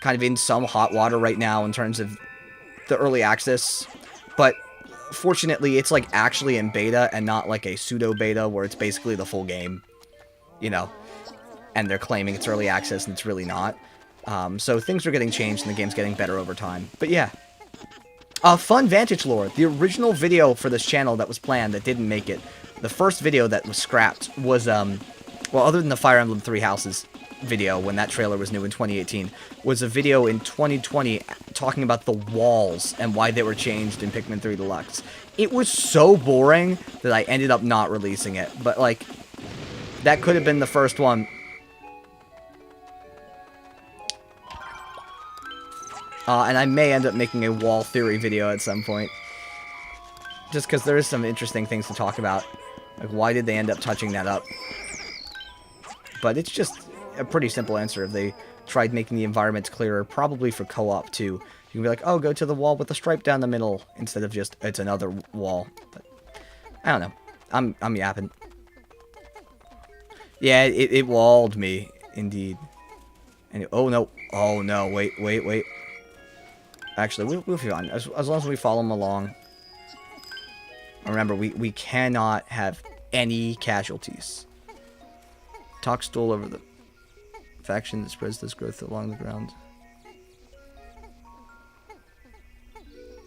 kind of in some hot water right now in terms of the early access, but fortunately it's like actually in beta and not like a pseudo beta where it's basically the full game, you know, and they're claiming it's early access and it's really not. So things are getting changed and the game's getting better over time. But yeah. Fun Vantage Lore. The original video for this channel that was planned that didn't make it, the first video that was scrapped was, well, other than the Fire Emblem Three Houses video, when that trailer was new in 2018, was a video in 2020 talking about the walls and why they were changed in Pikmin 3 Deluxe. It was so boring that I ended up not releasing it, but, like, that could have been the first one. And I may end up making a wall theory video at some point. Just because there is some interesting things to talk about. Like, why did they end up touching that up? But it's just a pretty simple answer. If they tried making the environments clearer, probably for co-op too. You can be like, oh, go to the wall with the stripe down the middle, instead of just, it's another wall. But, I don't know. I'm yapping. Yeah, it walled me, indeed. And oh no, wait. Actually, we'll be fine, as long as we follow them along. Remember, we cannot have any casualties. Toxstool over the faction that spreads this growth along the ground.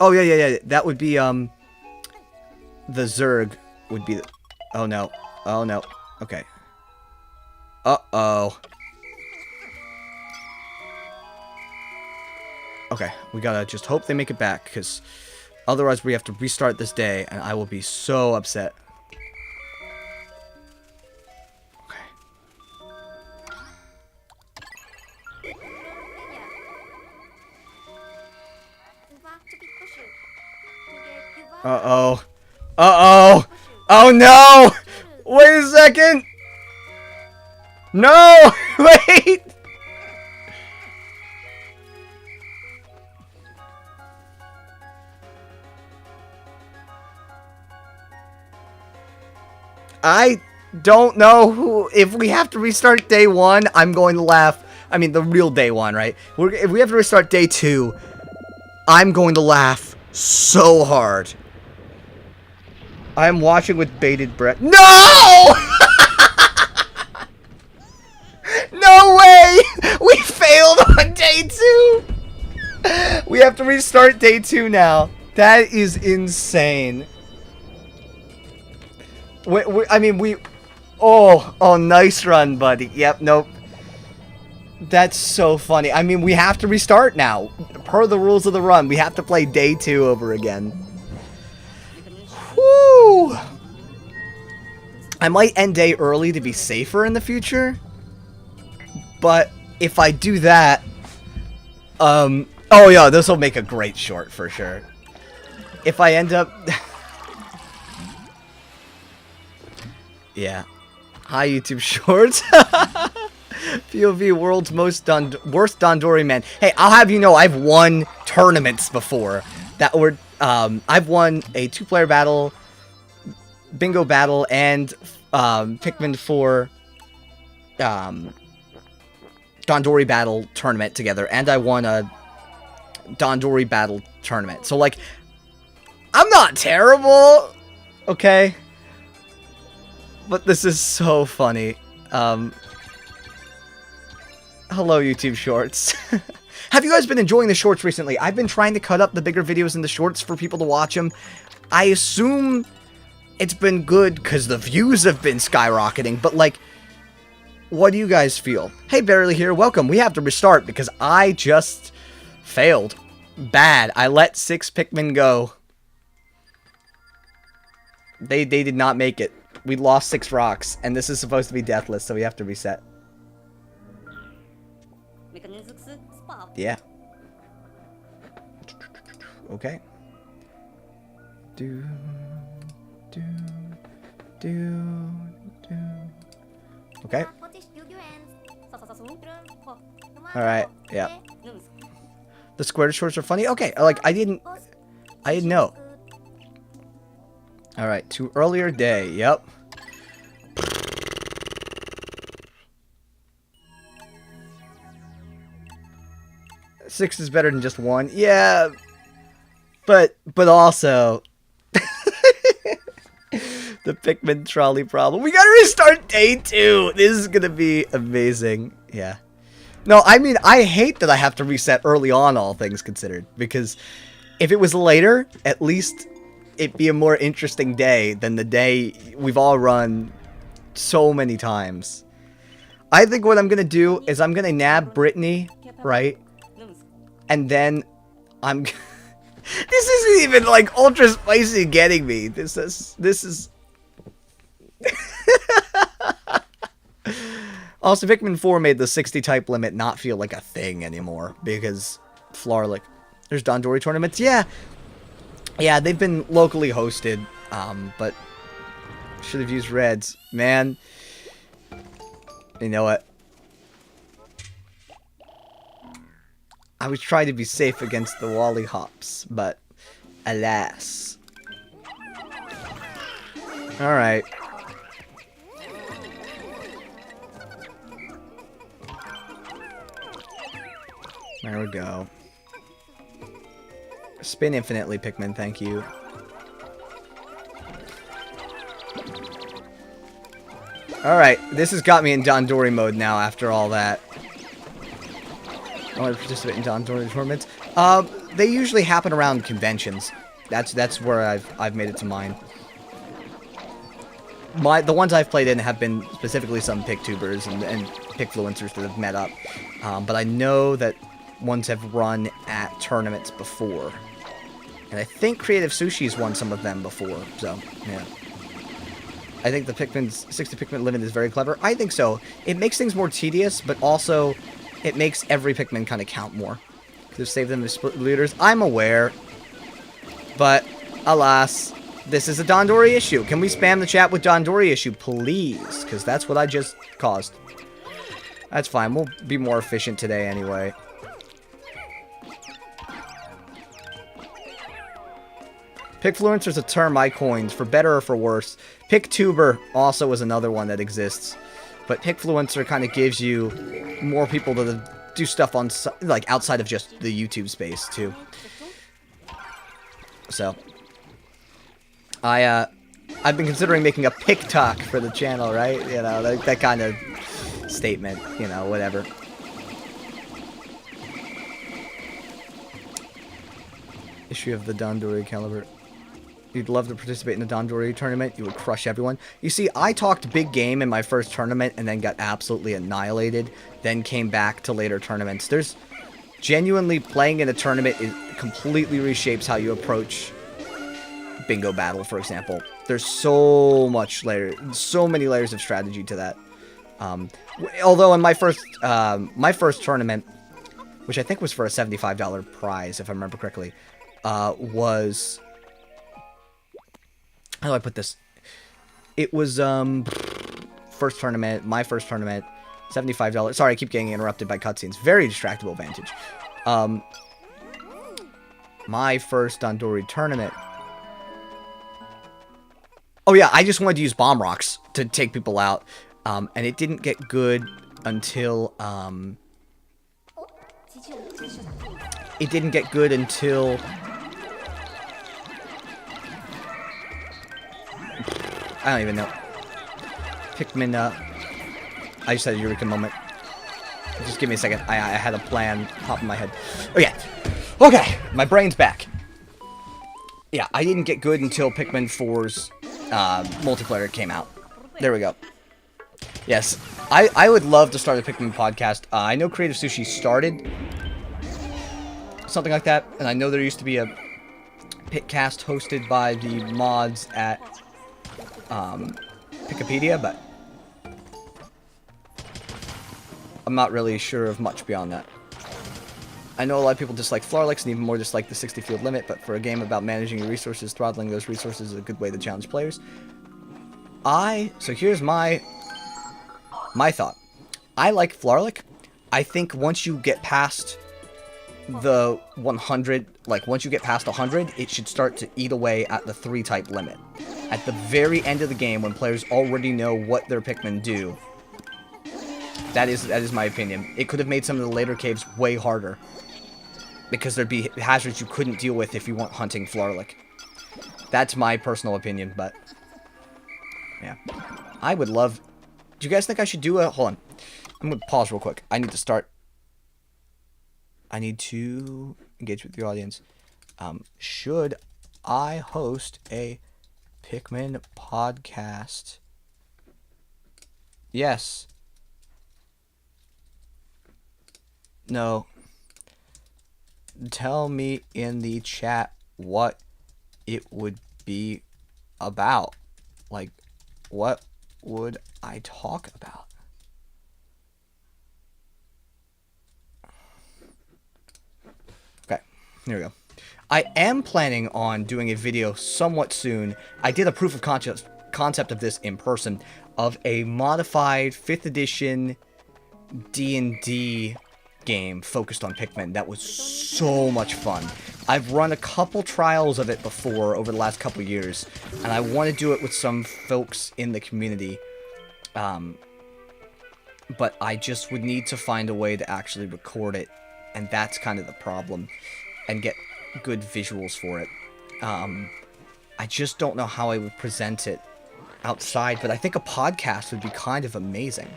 Oh, yeah. That would be, the Zerg would be the... Oh, no. Okay. Uh-oh. Okay, we gotta just hope they make it back, because otherwise we have to restart this day, and I will be so upset. Uh-oh. Oh, no! Wait a second! No! Wait! I don't know who... If we have to restart day 1, I'm going to laugh. I mean, the real day 1, right? If we have to restart day 2, I'm going to laugh so hard. I'm watching with bated breath. No! No way! We failed on day 2! We have to restart day 2 now. That is insane. Oh, nice run, buddy. Yep, nope. That's so funny. I mean, we have to restart now. Per the rules of the run, we have to play day 2 over again. Whew. I might end day early to be safer in the future. But if I do that... oh yeah, this will make a great short for sure. If I end up... Yeah. Hi, YouTube Shorts. POV world's worst Dandori man. Hey, I'll have you know I've won tournaments before that were I've won a 2-player battle, bingo battle, and Pikmin 4 Dandori battle tournament together, and I won a Dandori battle tournament. So like, I'm not terrible, okay? But this is so funny. Hello, YouTube Shorts. Have you guys been enjoying the shorts recently? I've been trying to cut up the bigger videos in the shorts for people to watch them. I assume it's been good because the views have been skyrocketing, but like, what do you guys feel? Hey, Barely here, welcome. We have to restart because I just failed. Bad. I let 6 Pikmin go. They did not make it. We lost 6 rocks, and this is supposed to be deathless, so we have to reset. Yeah. Okay. Okay. Alright, yeah. The square shorts are funny? Okay, like, I didn't know. Alright, to earlier day, yep. 6 is better than just 1. Yeah, but also the Pikmin trolley problem. We gotta restart day 2. This is gonna be amazing. Yeah. No, I mean, I hate that I have to reset early on, all things considered, because if it was later, at least it'd be a more interesting day than the day we've all run so many times. I think what I'm gonna do is I'm gonna nab Brittany, right? And then I'm... This isn't even, like, ultra spicy getting me. This is... Also, Pikmin 4 made the 60 type limit not feel like a thing anymore, because Flarlick... There's Dandori tournaments. Yeah, they've been locally hosted, but should have used reds. Man, you know what? I was trying to be safe against the Wally Hops, but alas. Alright. There we go. Spin infinitely, Pikmin, thank you. Alright, this has got me in Dandori mode now after all that. I want to participate in Dandori tournaments. They usually happen around conventions. That's where I've made it to mine. The ones I've played in have been specifically some Piktubers and Pikfluencers that have met up. But I know that ones have run at tournaments before. And I think Creative Sushi's won some of them before, so, yeah. I think the 60 Pikmin limit is very clever. I think so. It makes things more tedious, but also it makes every Pikmin kind of count more. Could have saved them as split looters. I'm aware. But, alas, this is a Dandori issue. Can we spam the chat with Dandori issue, please? Because that's what I just caused. That's fine. We'll be more efficient today anyway. Pikfluencer is a term I coined, for better or for worse. Piktuber also is another one that exists. But Pikfluencer kind of gives you more people to do stuff on, like, outside of just the YouTube space, too. So, I've been considering making a PikTok for the channel, right? You know, that kind of statement, you know, whatever. Issue of the Dandori caliber. You'd love to participate in the Dandori tournament. You would crush everyone. You see, I talked big game in my first tournament and then got absolutely annihilated. Then came back to later tournaments. There's genuinely playing in a tournament completely reshapes how you approach bingo battle, for example. There's so many layers of strategy to that. Although in my first tournament, which I think was for a $75 prize, if I remember correctly, was... How do I put this? It was, my first tournament, $75. Sorry, I keep getting interrupted by cutscenes. Very distractible Vantage. My first Dandori tournament. Oh yeah, I just wanted to use bomb rocks to take people out. And it didn't get good until, I don't even know. Pikmin, I just had a Eureka moment. Just give me a second. I had a plan pop in my head. Oh, yeah. Okay, my brain's back. Yeah, I didn't get good until Pikmin 4's multiplayer came out. There we go. Yes, I would love to start a Pikmin podcast. I know Creative Sushi started something like that, and I know there used to be a Pitcast hosted by the mods at Wikipedia, but I'm not really sure of much beyond that. I know a lot of people dislike Flarlicks and even more dislike the 60 field limit, but for a game about managing your resources, throttling those resources is a good way to challenge players. So here's my thought. I like Flarlick. I think once you get past the 100, like once you get past 100, it should start to eat away at the 3 type limit. At the very end of the game, when players already know what their Pikmin do, that is my opinion. It could have made some of the later caves way harder. because there'd be hazards you couldn't deal with if you weren't hunting Flarlick. That's my personal opinion, but yeah. I would love... Do you guys think I should do a... Hold on. I'm going to pause real quick. I need to start... I need to engage with the audience. Should I host a Pikmin podcast? Yes. No. Tell me in the chat what it would be about. Like, what would I talk about? Okay, here we go. I am planning on doing a video somewhat soon. I did a proof of concept of this in person, of a modified 5th edition D&D game focused on Pikmin. That was so much fun. I've run a couple trials of it before over the last couple years, and I want to do it with some folks in the community. But I just would need to find a way to actually record it, and that's kind of the problem, and get good visuals for it. I just don't know how I would present it outside, but I think a podcast would be kind of amazing.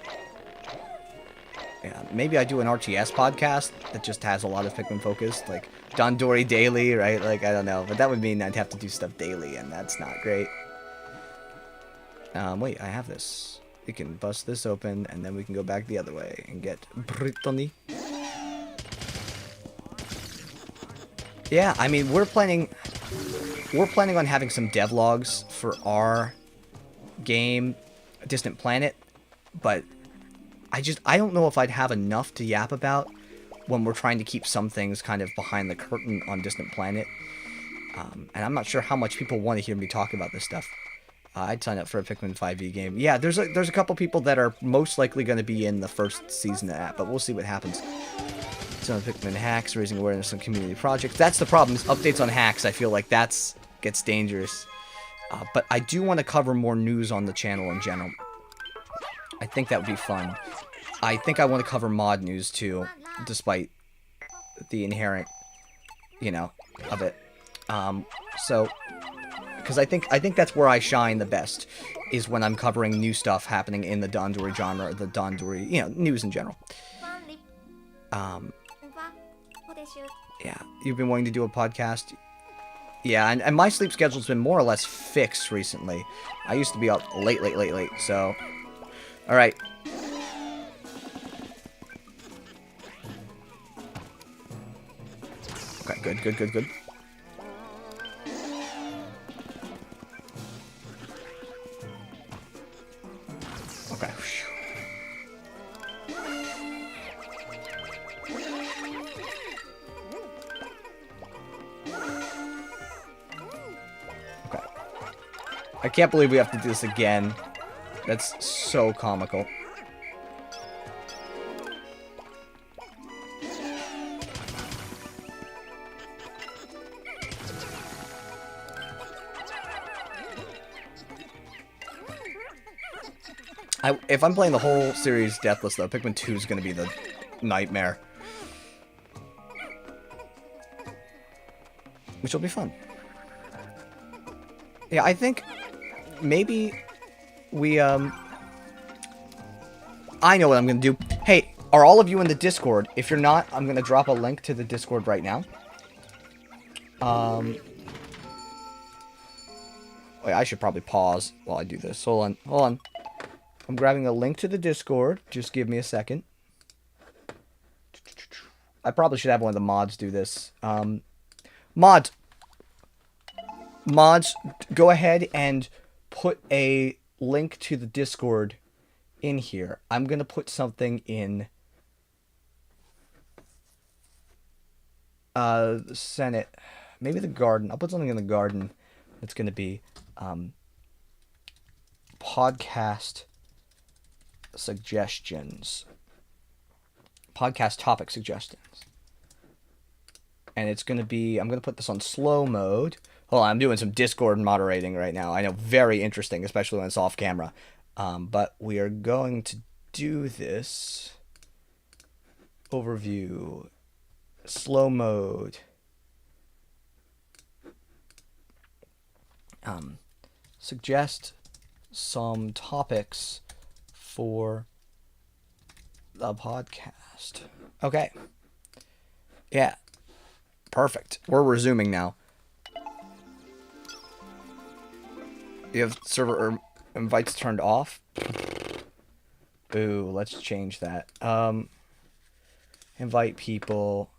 Yeah, maybe I do an RTS podcast that just has a lot of Pikmin focus, like Dandori Daily, right? Like, I don't know, but that would mean I'd have to do stuff daily, and that's not great. Wait, I have this. We can bust this open, and then we can go back the other way and get Brittany. Yeah, I mean, we're planning on having some devlogs for our game, Distant Planet, but I don't know if I'd have enough to yap about when we're trying to keep some things kind of behind the curtain on Distant Planet. And I'm not sure how much people want to hear me talk about this stuff. I'd sign up for a Pikmin 5e game. Yeah, there's a couple people that are most likely going to be in the first season of that, but we'll see what happens. Some Pikmin hacks, raising awareness on community projects. That's the problem, is updates on hacks. I feel like gets dangerous. But I do want to cover more news on the channel in general. I think that would be fun. I think I want to cover mod news too, despite the inherent, of it. So, because I think that's where I shine the best, is when I'm covering new stuff happening in the Dandori genre, or the Dandori, news in general. Yeah, you've been wanting to do a podcast? Yeah, and my sleep schedule's been more or less fixed recently. I used to be up late, so... Alright. Okay, good. Okay. Okay. I can't believe we have to do this again. That's so comical. If I'm playing the whole series Deathless, though, Pikmin 2 is going to be the nightmare. Which will be fun. Yeah, I think maybe we, I know what I'm going to do. Hey, are all of you in the Discord? If you're not, I'm going to drop a link to the Discord right now. Wait, I should probably pause while I do this. Hold on. I'm grabbing a link to the Discord. Just give me a second. I probably should have one of the mods do this. Mods, go ahead and put a link to the Discord in here. I'm going to put something in the Senate. Maybe the garden. I'll put something in the garden. It's going to be podcast suggestions. Podcast topic suggestions. And it's going to be... I'm going to put this on slow mode. Hold on, I'm doing some Discord moderating right now. I know, very interesting, especially when it's off camera. But we are going to do this. Overview. Slow mode. Suggest some topics for the podcast. Okay. Yeah. Perfect. We're resuming now. You have server invites turned off? Ooh, let's change that. Invite people.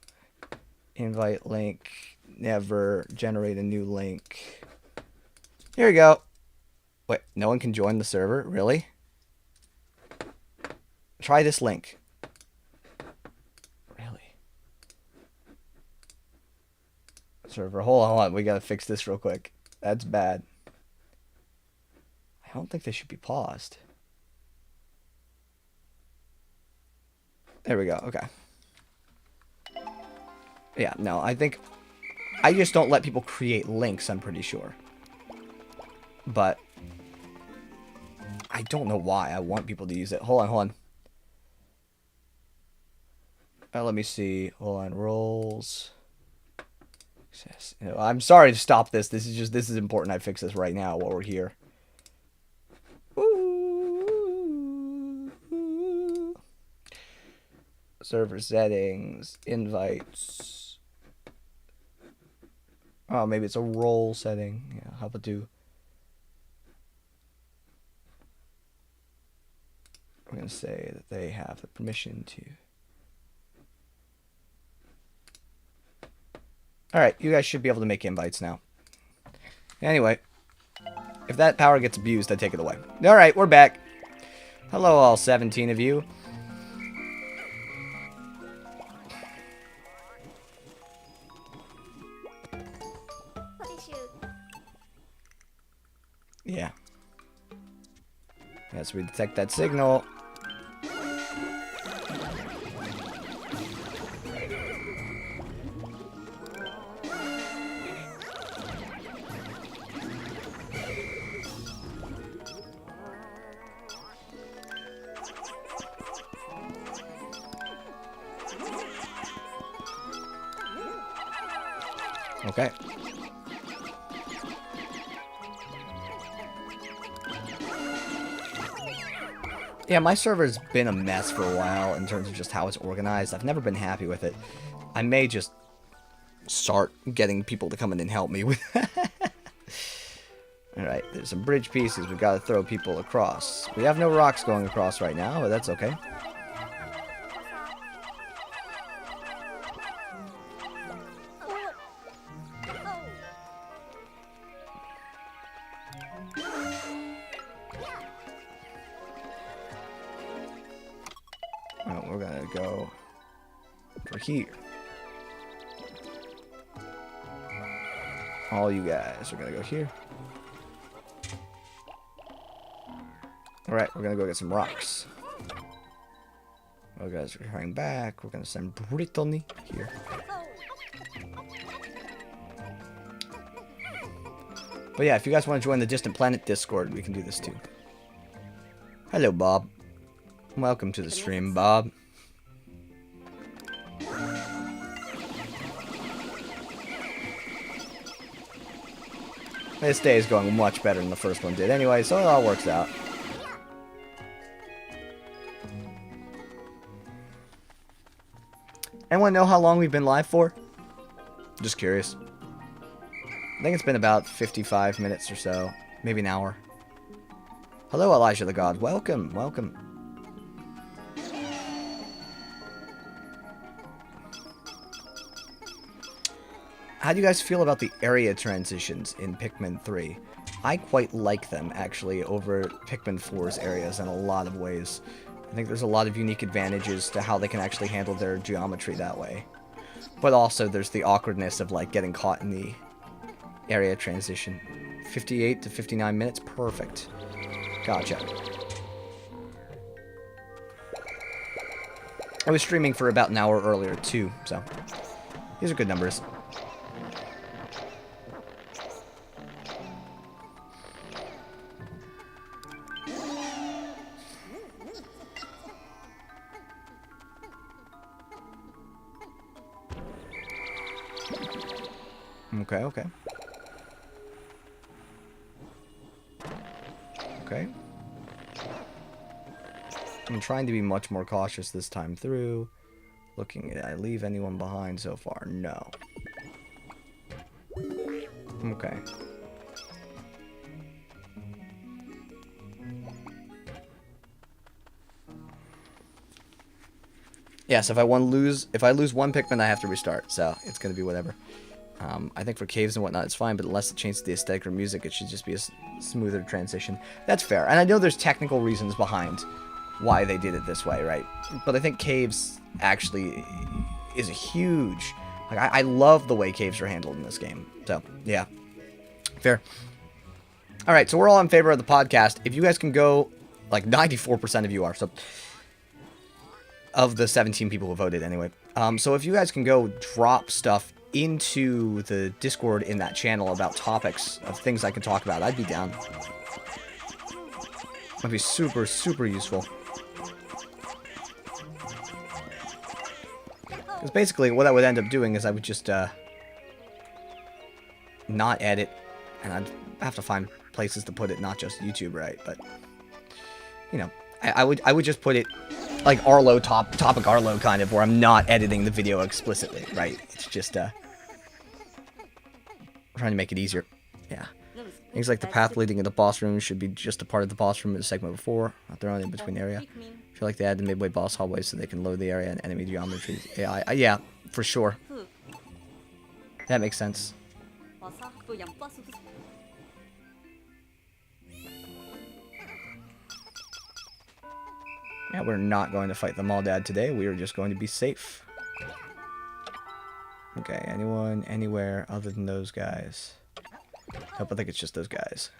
Invite link. Never generate a new link. Here we go. Wait, no one can join the server? Really? Try this link. Really? Server, hold on. We gotta fix this real quick. That's bad. I don't think they should be paused. There we go. Okay. Yeah, no, I think... I just don't let people create links, I'm pretty sure. But... I don't know why I want people to use it. Hold on. Let me see. Hold on. Roles. I'm sorry to stop this. This is important. I fix this right now while we're here. Ooh. Server settings. Invites. Oh, maybe it's a role setting. Yeah, how about do... We're going to say that they have the permission to... Alright, you guys should be able to make invites now. Anyway, if that power gets abused, I take it away. Alright, we're back. Hello, all 17 of you. Yeah. Yes, we detect that signal. Okay. Yeah, my server's been a mess for a while in terms of just how it's organized. I've never been happy with it. I may just start getting people to come in and help me with that. Alright, there's some bridge pieces. We've got to throw people across. We have no rocks going across right now, but that's okay. Well, we're gonna go for here. All you guys are gonna go here. Alright, we're gonna go get some rocks. You guys are hurrying back. We're gonna send Brittany here. But yeah, if you guys want to join the Distant Planet Discord, we can do this too. Hello, Bob. Welcome to the stream, Bob. This day is going much better than the first one did anyway, so it all works out. Anyone know how long we've been live for? Just curious. I think it's been about 55 minutes or so. Maybe an hour. Hello, Elijah the God. Welcome, welcome. How do you guys feel about the area transitions in Pikmin 3? I quite like them, actually, over Pikmin 4's areas in a lot of ways. I think there's a lot of unique advantages to how they can actually handle their geometry that way. But also, there's the awkwardness of, like, getting caught in the area transition. 58 to 59 minutes? Perfect. Gotcha. I was streaming for about an hour earlier, too, so these are good numbers. Okay, okay. Okay. I'm trying to be much more cautious this time through. Looking, did I leave anyone behind so far? No. Okay. Yes, if I lose one Pikmin, I have to restart. So it's gonna be whatever. I think for caves and whatnot, it's fine, but unless it changes the aesthetic or music, it should just be a smoother transition. That's fair, and I know there's technical reasons behind why they did it this way, right? But I think caves actually is a huge... Like, I love the way caves are handled in this game. So, yeah. Fair. Alright, so we're all in favor of the podcast. If you guys can go... Like, 94% of you are, so... Of the 17 people who voted, anyway. So if you guys can go drop stuff into the Discord in that channel about topics of things I can talk about, I'd be down. That'd be super, super useful. Because basically, what I would end up doing is I would just, not edit, and I'd have to find places to put it, not just YouTube, right? But, you know, I would just put it, like, Arlo, topic Arlo, kind of, where I'm not editing the video explicitly, right? It's just, trying to make it easier. Yeah. Things like the path leading into the boss room should be just a part of the boss room in the segment before, not their own in-between area. I feel like they add the midway boss hallways so they can load the area and enemy geometry AI. Yeah, for sure. That makes sense. Yeah, we're not going to fight the Mauldadd today. We are just going to be safe. Okay, anyone, anywhere other than those guys? Nope, I think it's just those guys.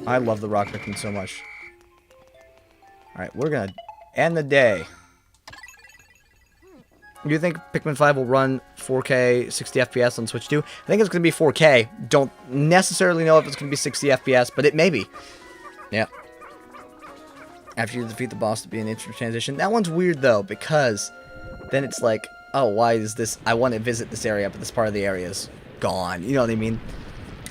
I love the rock Pikmin so much. Alright, we're gonna end the day. Do you think Pikmin 5 will run 4K 60 FPS on Switch 2? I think it's gonna be 4K. Don't necessarily know if it's gonna be 60 FPS, but it may be. Yeah. After you defeat the boss to be an instant transition. That one's weird though, because then it's like, oh, why is this? I want to visit this area, but this part of the area is gone. You know what I mean?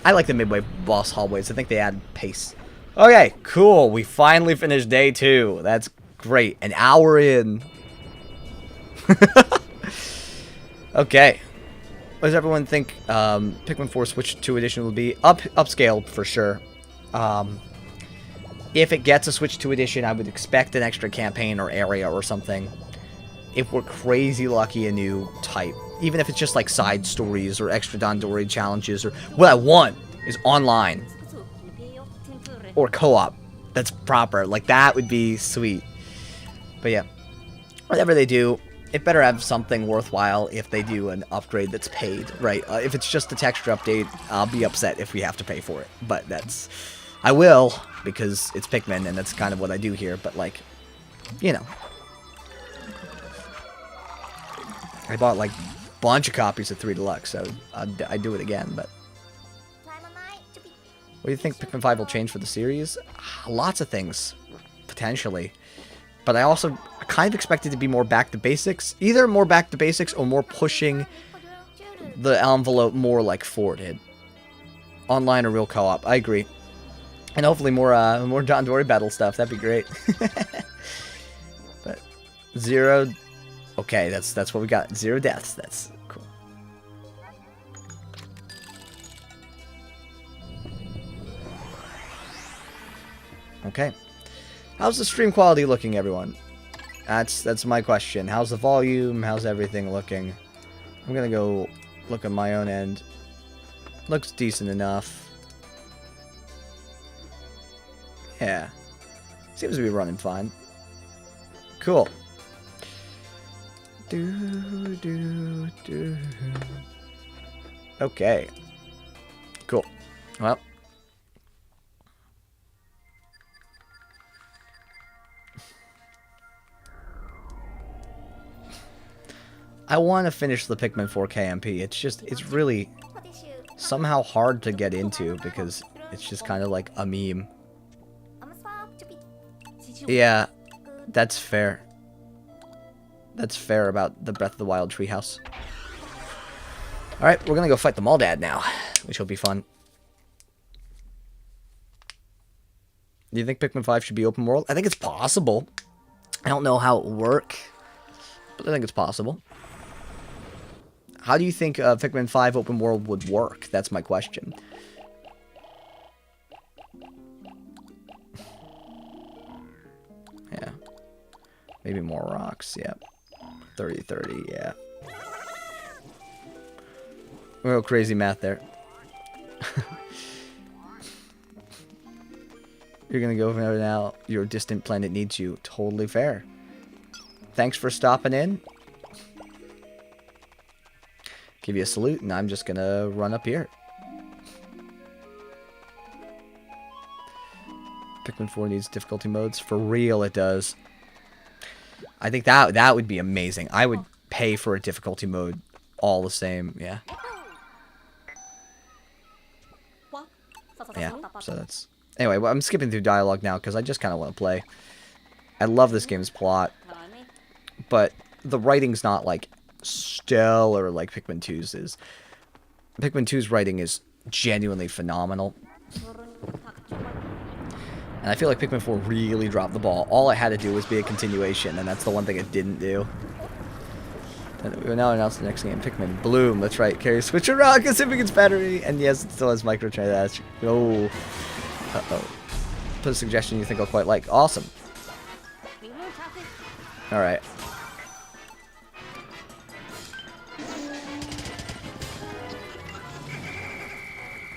I like the midway boss hallways. I think they add pace. Okay, cool. We finally finished day 2. That's great. An hour in. Okay. What does everyone think Pikmin 4 Switch 2 edition will be? Upscaled for sure. If it gets a Switch 2 edition, I would expect an extra campaign or area or something. If we're crazy lucky, a new type. Even if it's just like side stories or extra Dandori challenges, or what I want is online. Or co-op. That's proper. Like, that would be sweet. But yeah. Whatever they do, it better have something worthwhile if they do an upgrade that's paid, right? If it's just a texture update, I'll be upset if we have to pay for it. But that's... I will, because it's Pikmin, and that's kind of what I do here, but, like, you know. I bought, like, a bunch of copies of 3 Deluxe, so I'd do it again, but... What do you think Pikmin 5 will change for the series? Lots of things, potentially. But I also kind of expect it to be more back to basics. Either more back to basics, or more pushing the envelope more like 4 did. Online or real co-op, I agree. And hopefully more Dandori battle stuff. That'd be great. But 0. Okay, that's what we got. 0 deaths. That's cool. Okay. How's the stream quality looking, everyone? That's my question. How's the volume? How's everything looking? I'm gonna go look at my own end. Looks decent enough. Yeah. Seems to be running fine. Cool. Okay. Cool. Well. I want to finish the Pikmin 4K MP. It's really somehow hard to get into because it's just kind of like a meme. Yeah, that's fair. That's fair about the Breath of the Wild treehouse. Alright, we're gonna go fight the Maldad now, which will be fun. Do you think Pikmin 5 should be open world? I think it's possible. I don't know how it will work, but I think it's possible. How do you think Pikmin 5 open world would work? That's my question. Yeah. Maybe more rocks, yeah. 30-30, yeah. Real crazy math there. You're gonna go over there now. Your distant planet needs you. Totally fair. Thanks for stopping in. Give you a salute, and I'm just gonna run up here. Pikmin 4 needs difficulty modes. For real, it does. I think that would be amazing. I would pay for a difficulty mode all the same. Yeah. Yeah, so that's... Anyway, well, I'm skipping through dialogue now because I just kind of want to play. I love this game's plot, but the writing's not, like, stellar like Pikmin 2's is. Pikmin 2's writing is genuinely phenomenal. And I feel like Pikmin 4 really dropped the ball. All it had to do was be a continuation, and that's the one thing it didn't do. And we will now announce the next game, Pikmin Bloom. That's right, carry a switch around, consuming its battery. And yes, it still has microtransactions. Oh. Uh-oh. Put a suggestion you think I'll quite like. Awesome. Alright.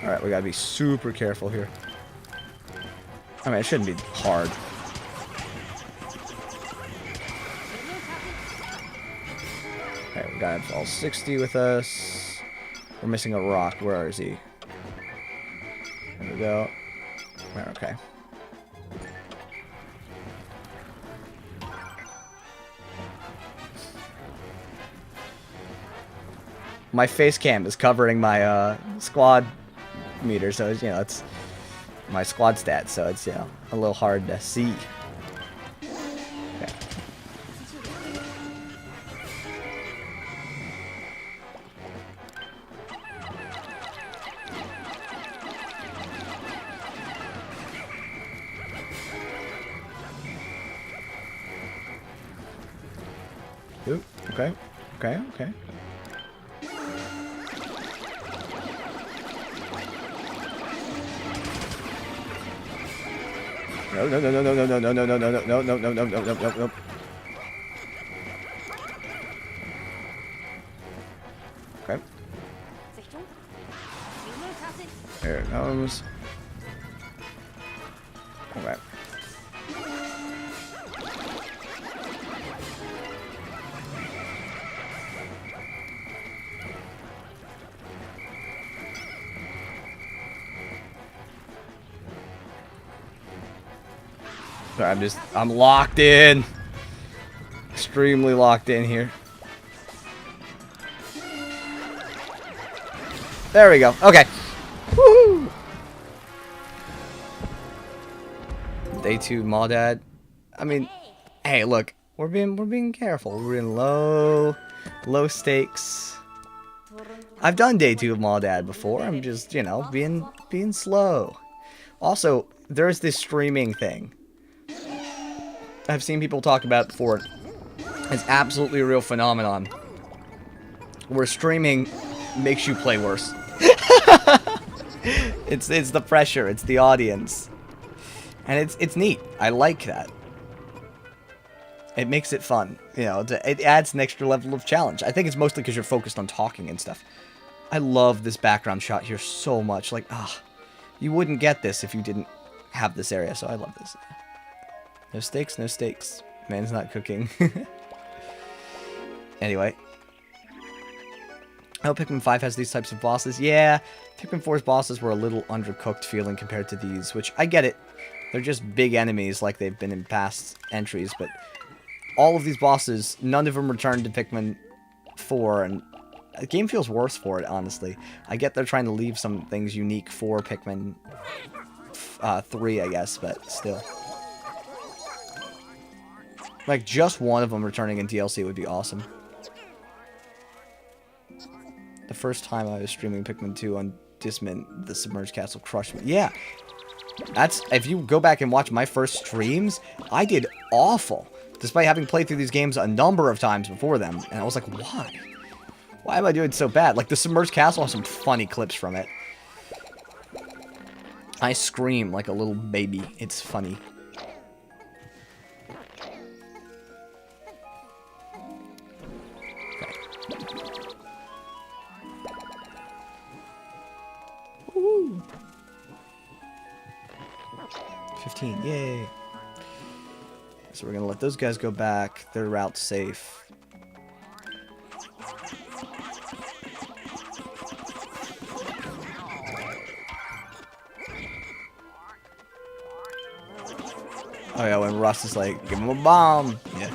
Alright, we gotta be super careful here. I mean, it shouldn't be hard. Alright, we got all 60 with us. We're missing a rock. Where is he? There we go. Okay. My face cam is covering my squad meter, so it's, you know, it's my squad stats, so it's, you know, a little hard to see. Okay. Ooh, okay, okay, okay. No, no, no, no, no, no, no, no, no, no, no, no, no, no, no, no, no, no, no. Okay. There it comes. Okay. Sorry, I'm locked in. Extremely locked in here. There we go. Okay. Woohoo! Day 2 Maldad. I mean, hey, look, we're being careful. We're in low stakes. I've done Day 2 of Maldad before. I'm just, you know, being slow. Also, there's this streaming thing. I've seen people talk about it before. It's absolutely a real phenomenon where streaming makes you play worse. It's the pressure, it's the audience, and it's neat. I like that. It makes it fun, you know. It adds an extra level of challenge. I think it's mostly because you're focused on talking and stuff. I love this background shot here so much. Like, you wouldn't get this if you didn't have this area. So I love this. No stakes, no stakes. Man's not cooking. Anyway. I hope Pikmin 5 has these types of bosses. Yeah, Pikmin 4's bosses were a little undercooked feeling compared to these, which I get it. They're just big enemies like they've been in past entries, but all of these bosses, none of them returned to Pikmin 4, and the game feels worse for it, honestly. I get they're trying to leave some things unique for Pikmin 3, I guess, but still. Like, just one of them returning in DLC would be awesome. The first time I was streaming Pikmin 2 on Dismint, the Submerged Castle crushed me. Yeah, that's, if you go back and watch my first streams, I did awful, despite having played through these games a number of times before them. And I was like, why? Why am I doing so bad? Like, the Submerged Castle has some funny clips from it. I scream like a little baby. It's funny. Okay. Woo! 15, yay! So we're gonna let those guys go back. Their route's safe. Oh yeah, when Russ is like, give him a bomb. Yeah.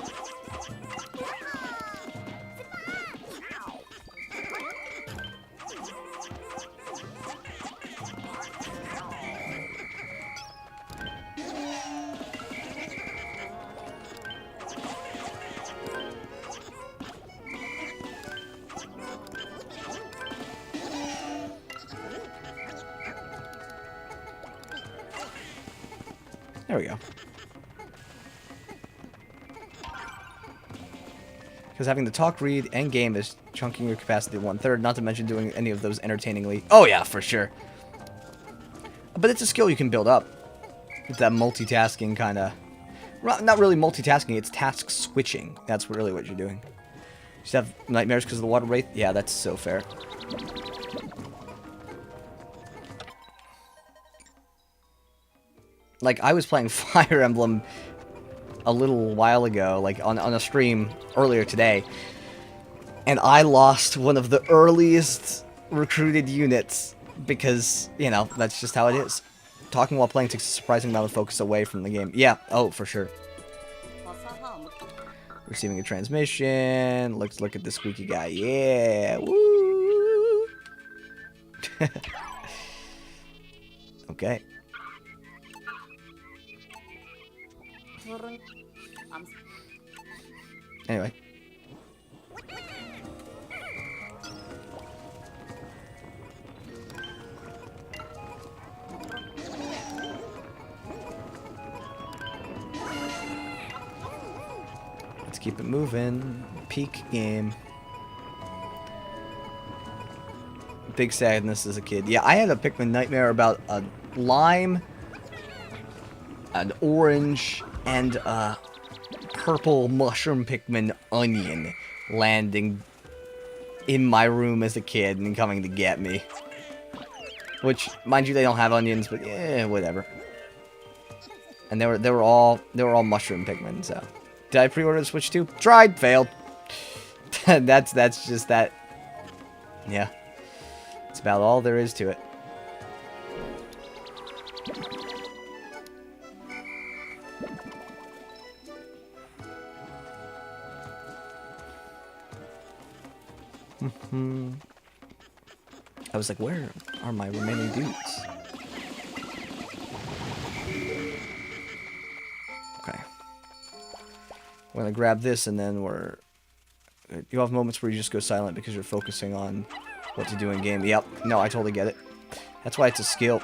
There we go. Because having the talk, read, and game is chunking your capacity to 1/3, not to mention doing any of those entertainingly. Oh yeah, for sure. But it's a skill you can build up. It's that multitasking kind of... Not really multitasking, it's task switching. That's really what you're doing. You just have nightmares because of the water wraith? Yeah, that's so fair. Like, I was playing Fire Emblem a little while ago, like on a stream earlier today, and I lost one of the earliest recruited units because, you know, that's just how it is. Talking while playing takes a surprising amount of focus away from the game. Yeah, oh, for sure. Receiving a transmission. Let's look at the squeaky guy. Yeah, woo! Okay. Anyway. Let's keep it moving. Peak game. Big sadness as a kid. Yeah, I had a Pikmin nightmare about a lime, an orange, and a purple mushroom Pikmin onion landing in my room as a kid and coming to get me. Which, mind you, they don't have onions, but yeah, whatever. And they were all mushroom Pikmin. So, did I pre-order the Switch 2? Tried, failed. that's just that. Yeah, it's about all there is to it. I was like, where are my remaining dudes? Okay. We're gonna grab this and then you have moments where you just go silent because you're focusing on what to do in game. Yep. No, I totally get it. That's why it's a skill.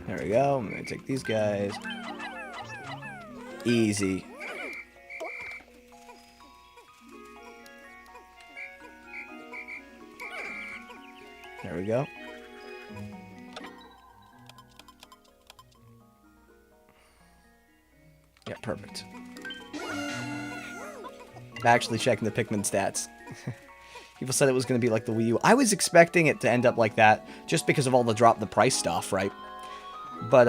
There we go. I'm gonna take these guys. Easy. There we go. Yeah, perfect. Actually checking the Pikmin stats. People said it was going to be like the Wii U. I was expecting it to end up like that just because of all the drop the price stuff, right? But,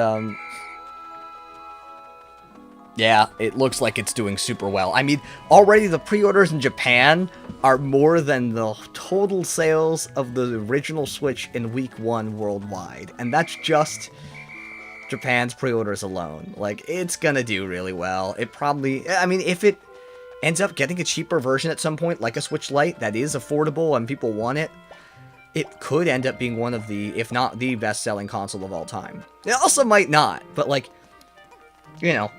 yeah, it looks like it's doing super well. I mean, already the pre-orders in Japan are more than the total sales of the original Switch in week 1 worldwide. And that's just Japan's pre-orders alone. Like, it's gonna do really well. It probably, I mean, if it ends up getting a cheaper version at some point, like a Switch Lite, that is affordable and people want it, it could end up being one of the, if not the best-selling console of all time. It also might not, but, like, you know,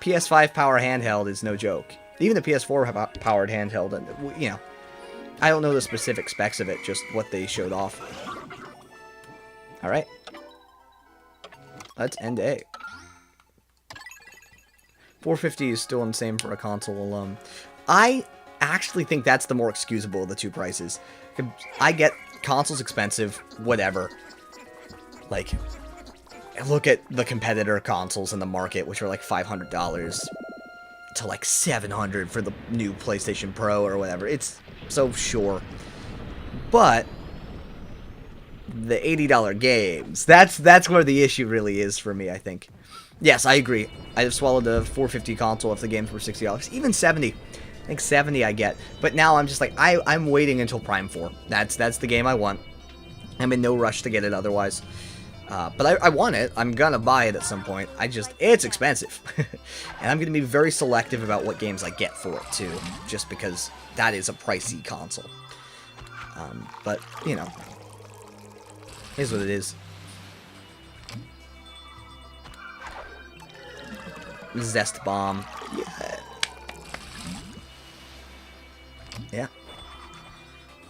PS5 power handheld is no joke. Even the PS4 powered handheld, and you know, I don't know the specific specs of it, just what they showed off. Alright. Let's end A. $450 is still insane for a console alone. I actually think that's the more excusable of the two prices. I get consoles expensive, whatever. Like, look at the competitor consoles in the market, which are like $500 to like $700 for the new PlayStation Pro or whatever. It's so sure. But the $80 games, that's where the issue really is for me, I think. Yes, I agree. I have swallowed a $450 console if the games were $60. Even $70. I think $70 I get. But now I'm just like, I'm waiting until Prime 4. That's the game I want. I'm in no rush to get it otherwise. But I want it. I'm gonna buy it at some point. It's expensive. And I'm gonna be very selective about what games I get for it, too. Just because that is a pricey console. But, you know. Is what it is. Zest Bomb. Yeah. Yeah.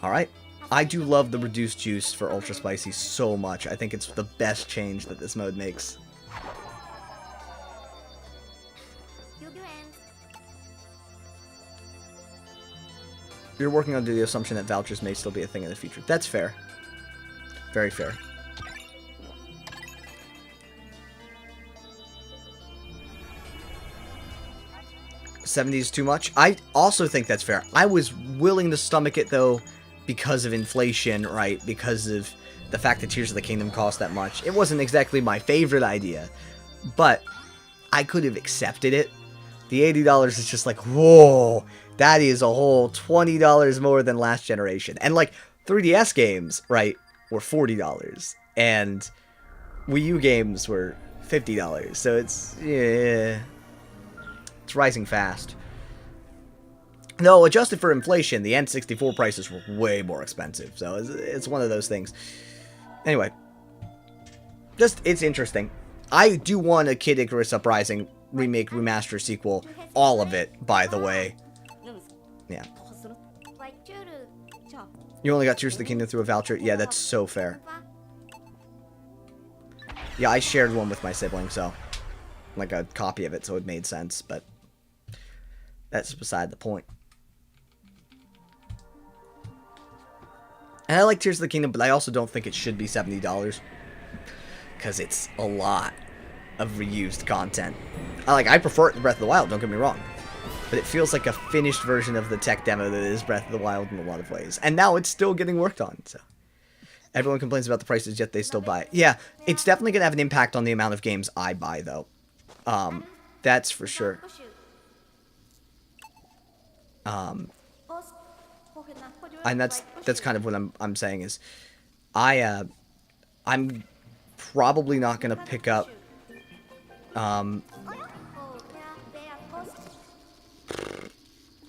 Alright. I do love the reduced juice for Ultra Spicy so much. I think it's the best change that this mode makes. You're working under the assumption that vouchers may still be a thing in the future. That's fair. Very fair. $70 is too much. I also think that's fair. I was willing to stomach it, though, because of inflation, right? Because of the fact that Tears of the Kingdom cost that much. It wasn't exactly my favorite idea, but I could have accepted it. The $80 is just like, whoa, that is a whole $20 more than last generation. And, like, 3DS games, right, were $40, and Wii U games were $50, so it's, yeah, it's rising fast. No, adjusted for inflation, the N64 prices were way more expensive, so it's one of those things. Anyway, just, it's interesting. I do want a Kid Icarus Uprising remake, remaster, sequel, all of it, by the way. Yeah. You only got Tears of the Kingdom through a voucher? Yeah, that's so fair. Yeah, I shared one with my sibling, so, like a copy of it, so it made sense, but that's beside the point. And I like Tears of the Kingdom, but I also don't think it should be $70. Because it's a lot of reused content. I prefer it to Breath of the Wild, don't get me wrong. But it feels like a finished version of the tech demo that is Breath of the Wild in a lot of ways. And now it's still getting worked on, so. Everyone complains about the prices, yet they still buy it. Yeah, it's definitely going to have an impact on the amount of games I buy, though. That's for sure. And that's kind of what I'm saying is, I'm probably not gonna pick up,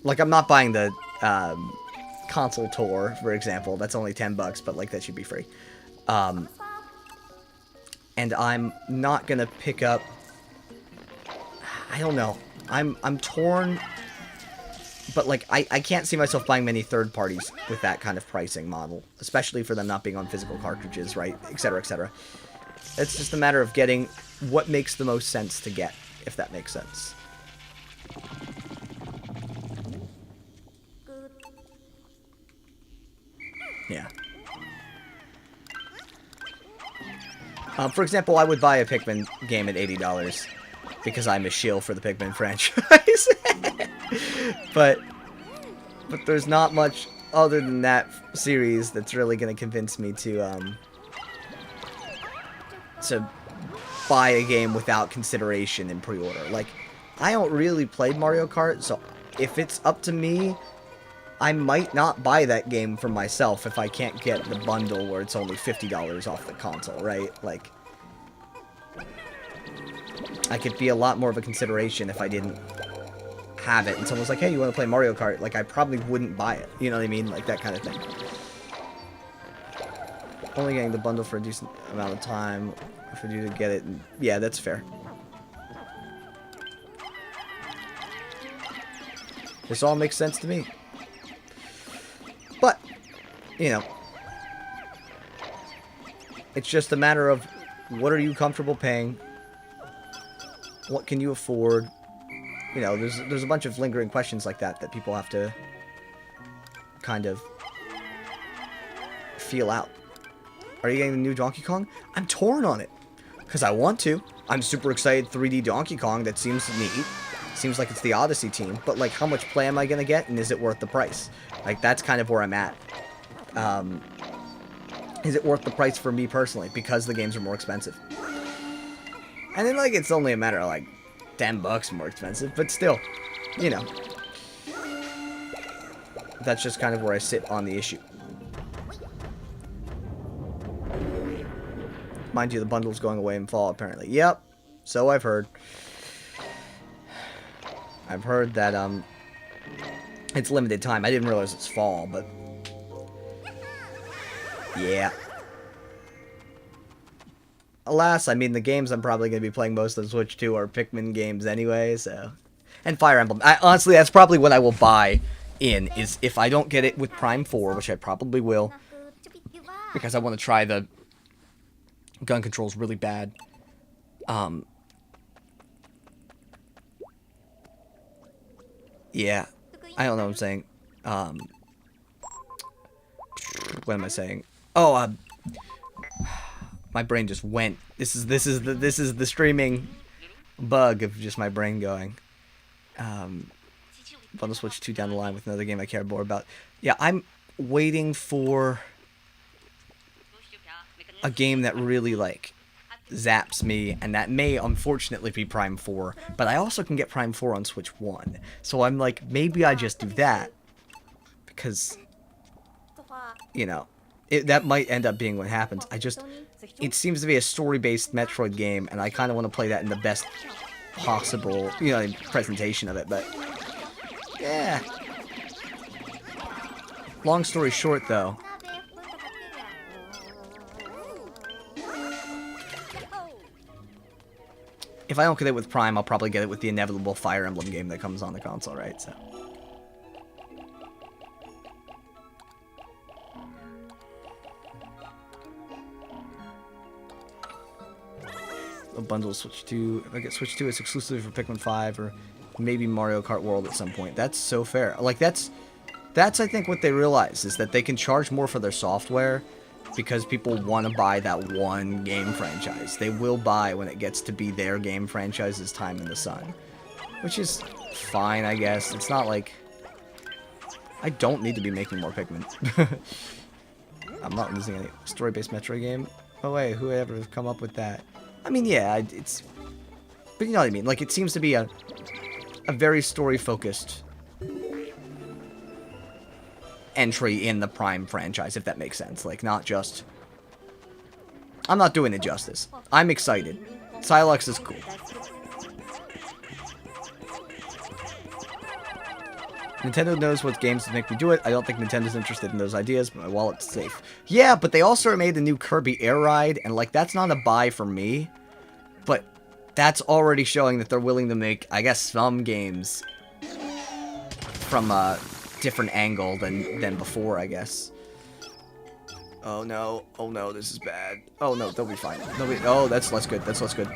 like I'm not buying the console tour, for example. That's only $10, but like that should be free. And I'm not gonna pick up. I don't know. I'm torn. But, like, I can't see myself buying many third parties with that kind of pricing model. Especially for them not being on physical cartridges, right? Etc., etc. It's just a matter of getting what makes the most sense to get, if that makes sense. Yeah. For example, I would buy a Pikmin game at $80. Because I'm a shill for the Pikmin franchise. But there's not much other than that series that's really going to convince me to buy a game without consideration in pre-order. Like, I don't really play Mario Kart, so if it's up to me, I might not buy that game for myself if I can't get the bundle where it's only $50 off the console, right? Like, I could be a lot more of a consideration if I didn't have it and someone's like, hey, you want to play Mario Kart? Like, I probably wouldn't buy it. You know what I mean? Like, that kind of thing. Only getting the bundle for a decent amount of time for you to get it. Yeah, that's fair. This all makes sense to me. But, you know, it's just a matter of what are you comfortable paying? What can you afford? You know, there's a bunch of lingering questions like that that people have to kind of feel out. Are you getting the new Donkey Kong? I'm torn on it because I want to. I'm super excited. 3D Donkey Kong. That seems neat. Seems like it's the Odyssey team. But like, how much play am I gonna get, and is it worth the price? Like, that's kind of where I'm at. Is it worth the price for me personally because the games are more expensive? And then like, it's only a matter of like $10 more expensive, but still, you know, that's just kind of where I sit on the issue. Mind you, the bundle's going away in fall, apparently. Yep, so I've heard. I've heard that, it's limited time. I didn't realize it's fall, but yeah. Alas, I mean, the games I'm probably going to be playing most on Switch 2 are Pikmin games anyway, so. And Fire Emblem. Honestly, that's probably what I will buy in, is if I don't get it with Prime 4, which I probably will, because I want to try the gun controls really bad. Yeah, I don't know what I'm saying. What am I saying? Oh, my brain just went. This is the streaming bug of just my brain going. Bundle Switch 2 down the line with another game I care more about. Yeah, I'm waiting for a game that really like zaps me, and that may unfortunately be Prime 4, but I also can get Prime 4 on Switch 1. So I'm like, maybe I just do that, because, you know, that might end up being what happens. It seems to be a story-based Metroid game, and I kind of want to play that in the best possible, you know, presentation of it, but yeah. Long story short, though, if I don't get it with Prime, I'll probably get it with the inevitable Fire Emblem game that comes on the console, right? So. A bundle Switch 2. If I get Switch 2, it's exclusively for Pikmin 5 or maybe Mario Kart World at some point. That's so fair. Like, that's I think what they realize, is that they can charge more for their software because people want to buy that one game franchise. They will buy when it gets to be their game franchise's time in the sun. Which is fine, I guess. It's not like... I don't need to be making more Pikmin. I'm not losing any story-based Metro game. Oh wait, whoever has come up with that? I mean, yeah, it's... But you know what I mean? Like, it seems to be a very story-focused entry in the Prime franchise, if that makes sense. Like, not just... I'm not doing it justice. I'm excited. Psylocke is cool. Nintendo knows what games to make me do it. I don't think Nintendo's interested in those ideas, but my wallet's safe. Yeah, but they also made the new Kirby Air Ride, and, like, that's not a buy for me. But that's already showing that they're willing to make, I guess, some games from a different angle than before, I guess. Oh no, this is bad. Oh no, they'll be fine. Oh, that's less good, that's less good.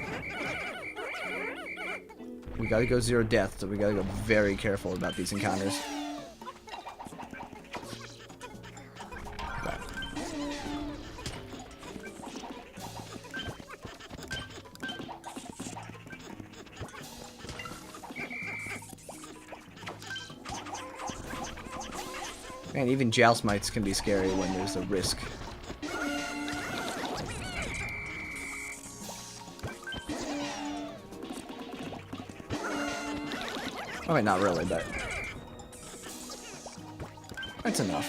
We gotta go zero death, so we gotta go very careful about these encounters. Man, even Joust Mites can be scary when there's a risk. I mean, not really, but that's enough.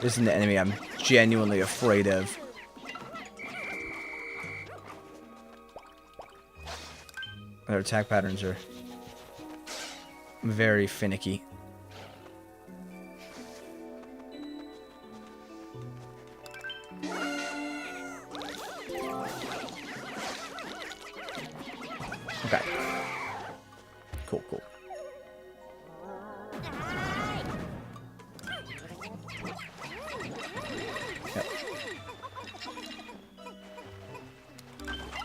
This is an enemy I'm genuinely afraid of. Their attack patterns are very finicky. Okay. Cool, cool. Yep.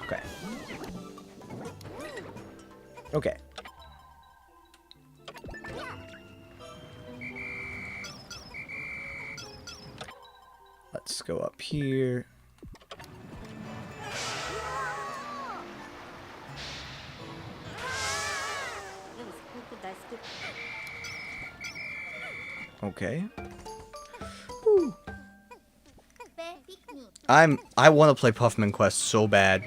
Okay. Okay. Let's go up here. Okay. Woo. I want to play Puffman Quest so bad.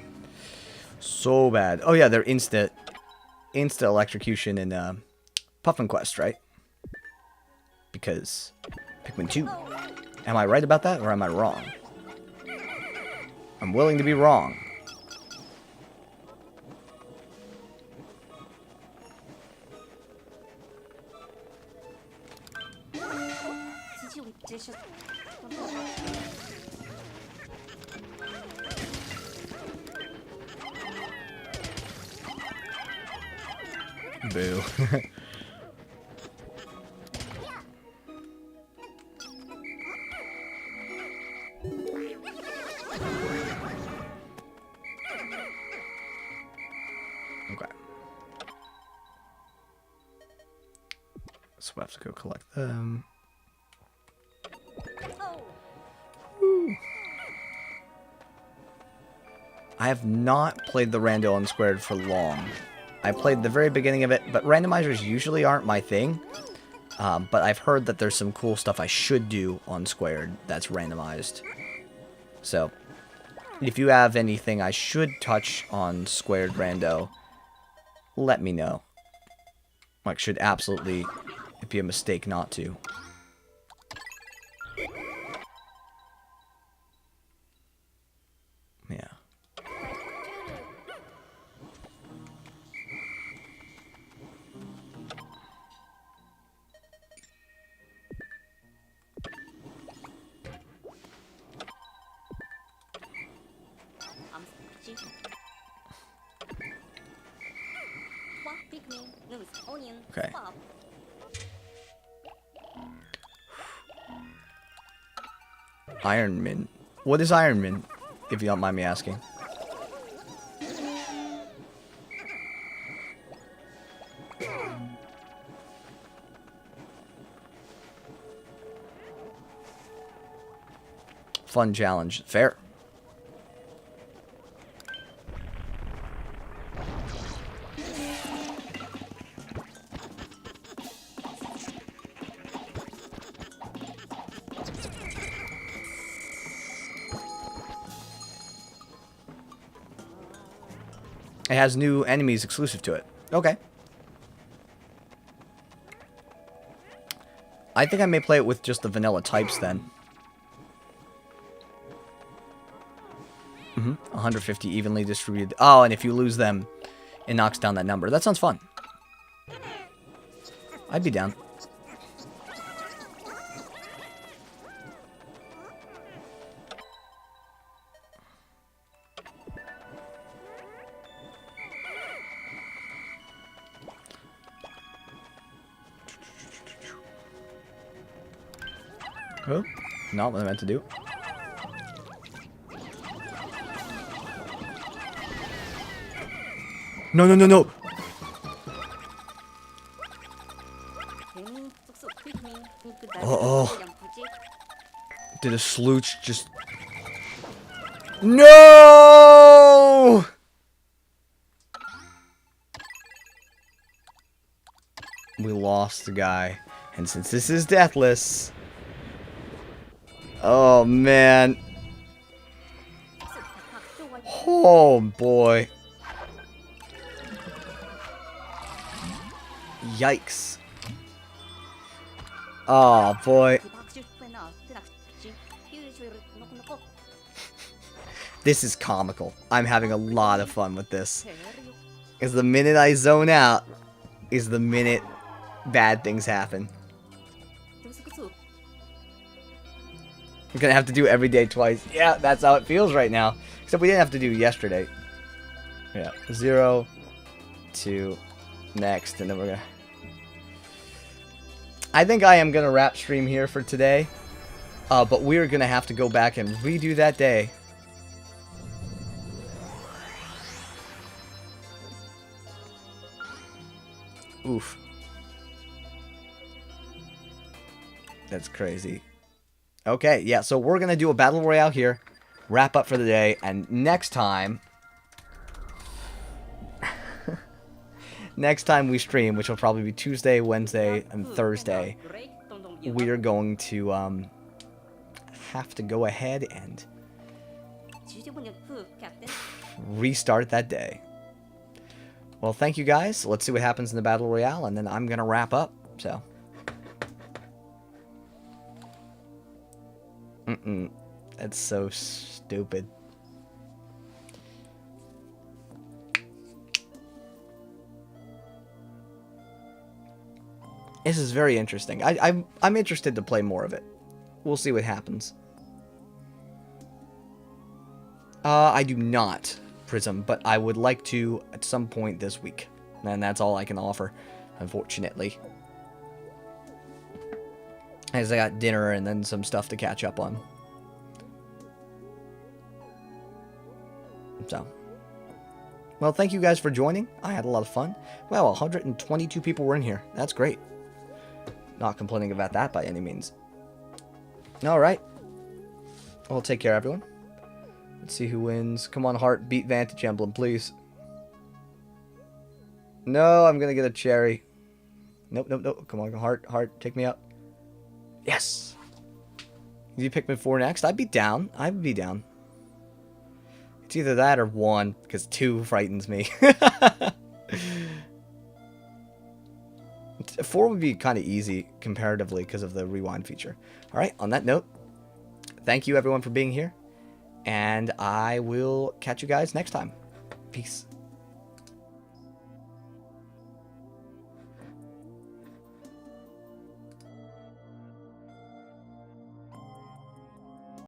So bad. Oh yeah, they're insta electrocution in Puffman Quest, right? Because Pikmin 2. Am I right about that or am I wrong? I'm willing to be wrong. Boo. Okay. So we have to go collect them. Woo. I have not played the Rando Unsquared for long. I played the very beginning of it, but randomizers usually aren't my thing. But I've heard that there's some cool stuff I should do on Squared that's randomized. So, if you have anything I should touch on Squared Rando, let me know. Like, should absolutely be a mistake not to. Yeah. Okay. Ironman. What is Ironman, if you don't mind me asking? Fun challenge. Fair. It has new enemies exclusive to it. Okay. I think I may play it with just the vanilla types then. 150 evenly distributed. Oh, and if you lose them, it knocks down that number. That sounds fun. I'd be down. Oh, not what I meant to do. No, no, no, no! Uh-oh. Did a slooch just... No! We lost the guy. And since this is deathless... Oh, man. Oh, boy. Yikes. Oh, boy. This is comical. I'm having a lot of fun with this. Because the minute I zone out is the minute bad things happen. I'm gonna have to do every day twice. Yeah, that's how it feels right now. Except we didn't have to do yesterday. Yeah, 0, 2, next, and then we're gonna... I think I am gonna wrap stream here for today. But we're gonna have to go back and redo that day. Oof. That's crazy. Okay, yeah, so we're going to do a Battle Royale here, wrap up for the day, and next time... next time we stream, which will probably be Tuesday, Wednesday, and Thursday, we are going to have to go ahead and restart that day. Well, thank you guys. Let's see what happens in the Battle Royale, and then I'm going to wrap up, so... That's so stupid. This is very interesting. I'm interested to play more of it. We'll see what happens. I do not, Prism, but I would like to at some point this week. And that's all I can offer, unfortunately. As I got dinner and then some stuff to catch up on. So. Well, thank you guys for joining. I had a lot of fun. Wow, 122 people were in here. That's great. Not complaining about that by any means. Alright. Well, take care, everyone. Let's see who wins. Come on, Heart. Beat Vantage Emblem, please. No, I'm going to get a cherry. Nope, nope, nope. Come on, Heart. Heart, take me out. Yes! Did you pick me 4 next? I'd be down. I'd be down. It's either that or 1, because 2 frightens me. 4 would be kind of easy, comparatively, because of the rewind feature. Alright, on that note, thank you everyone for being here, and I will catch you guys next time. Peace.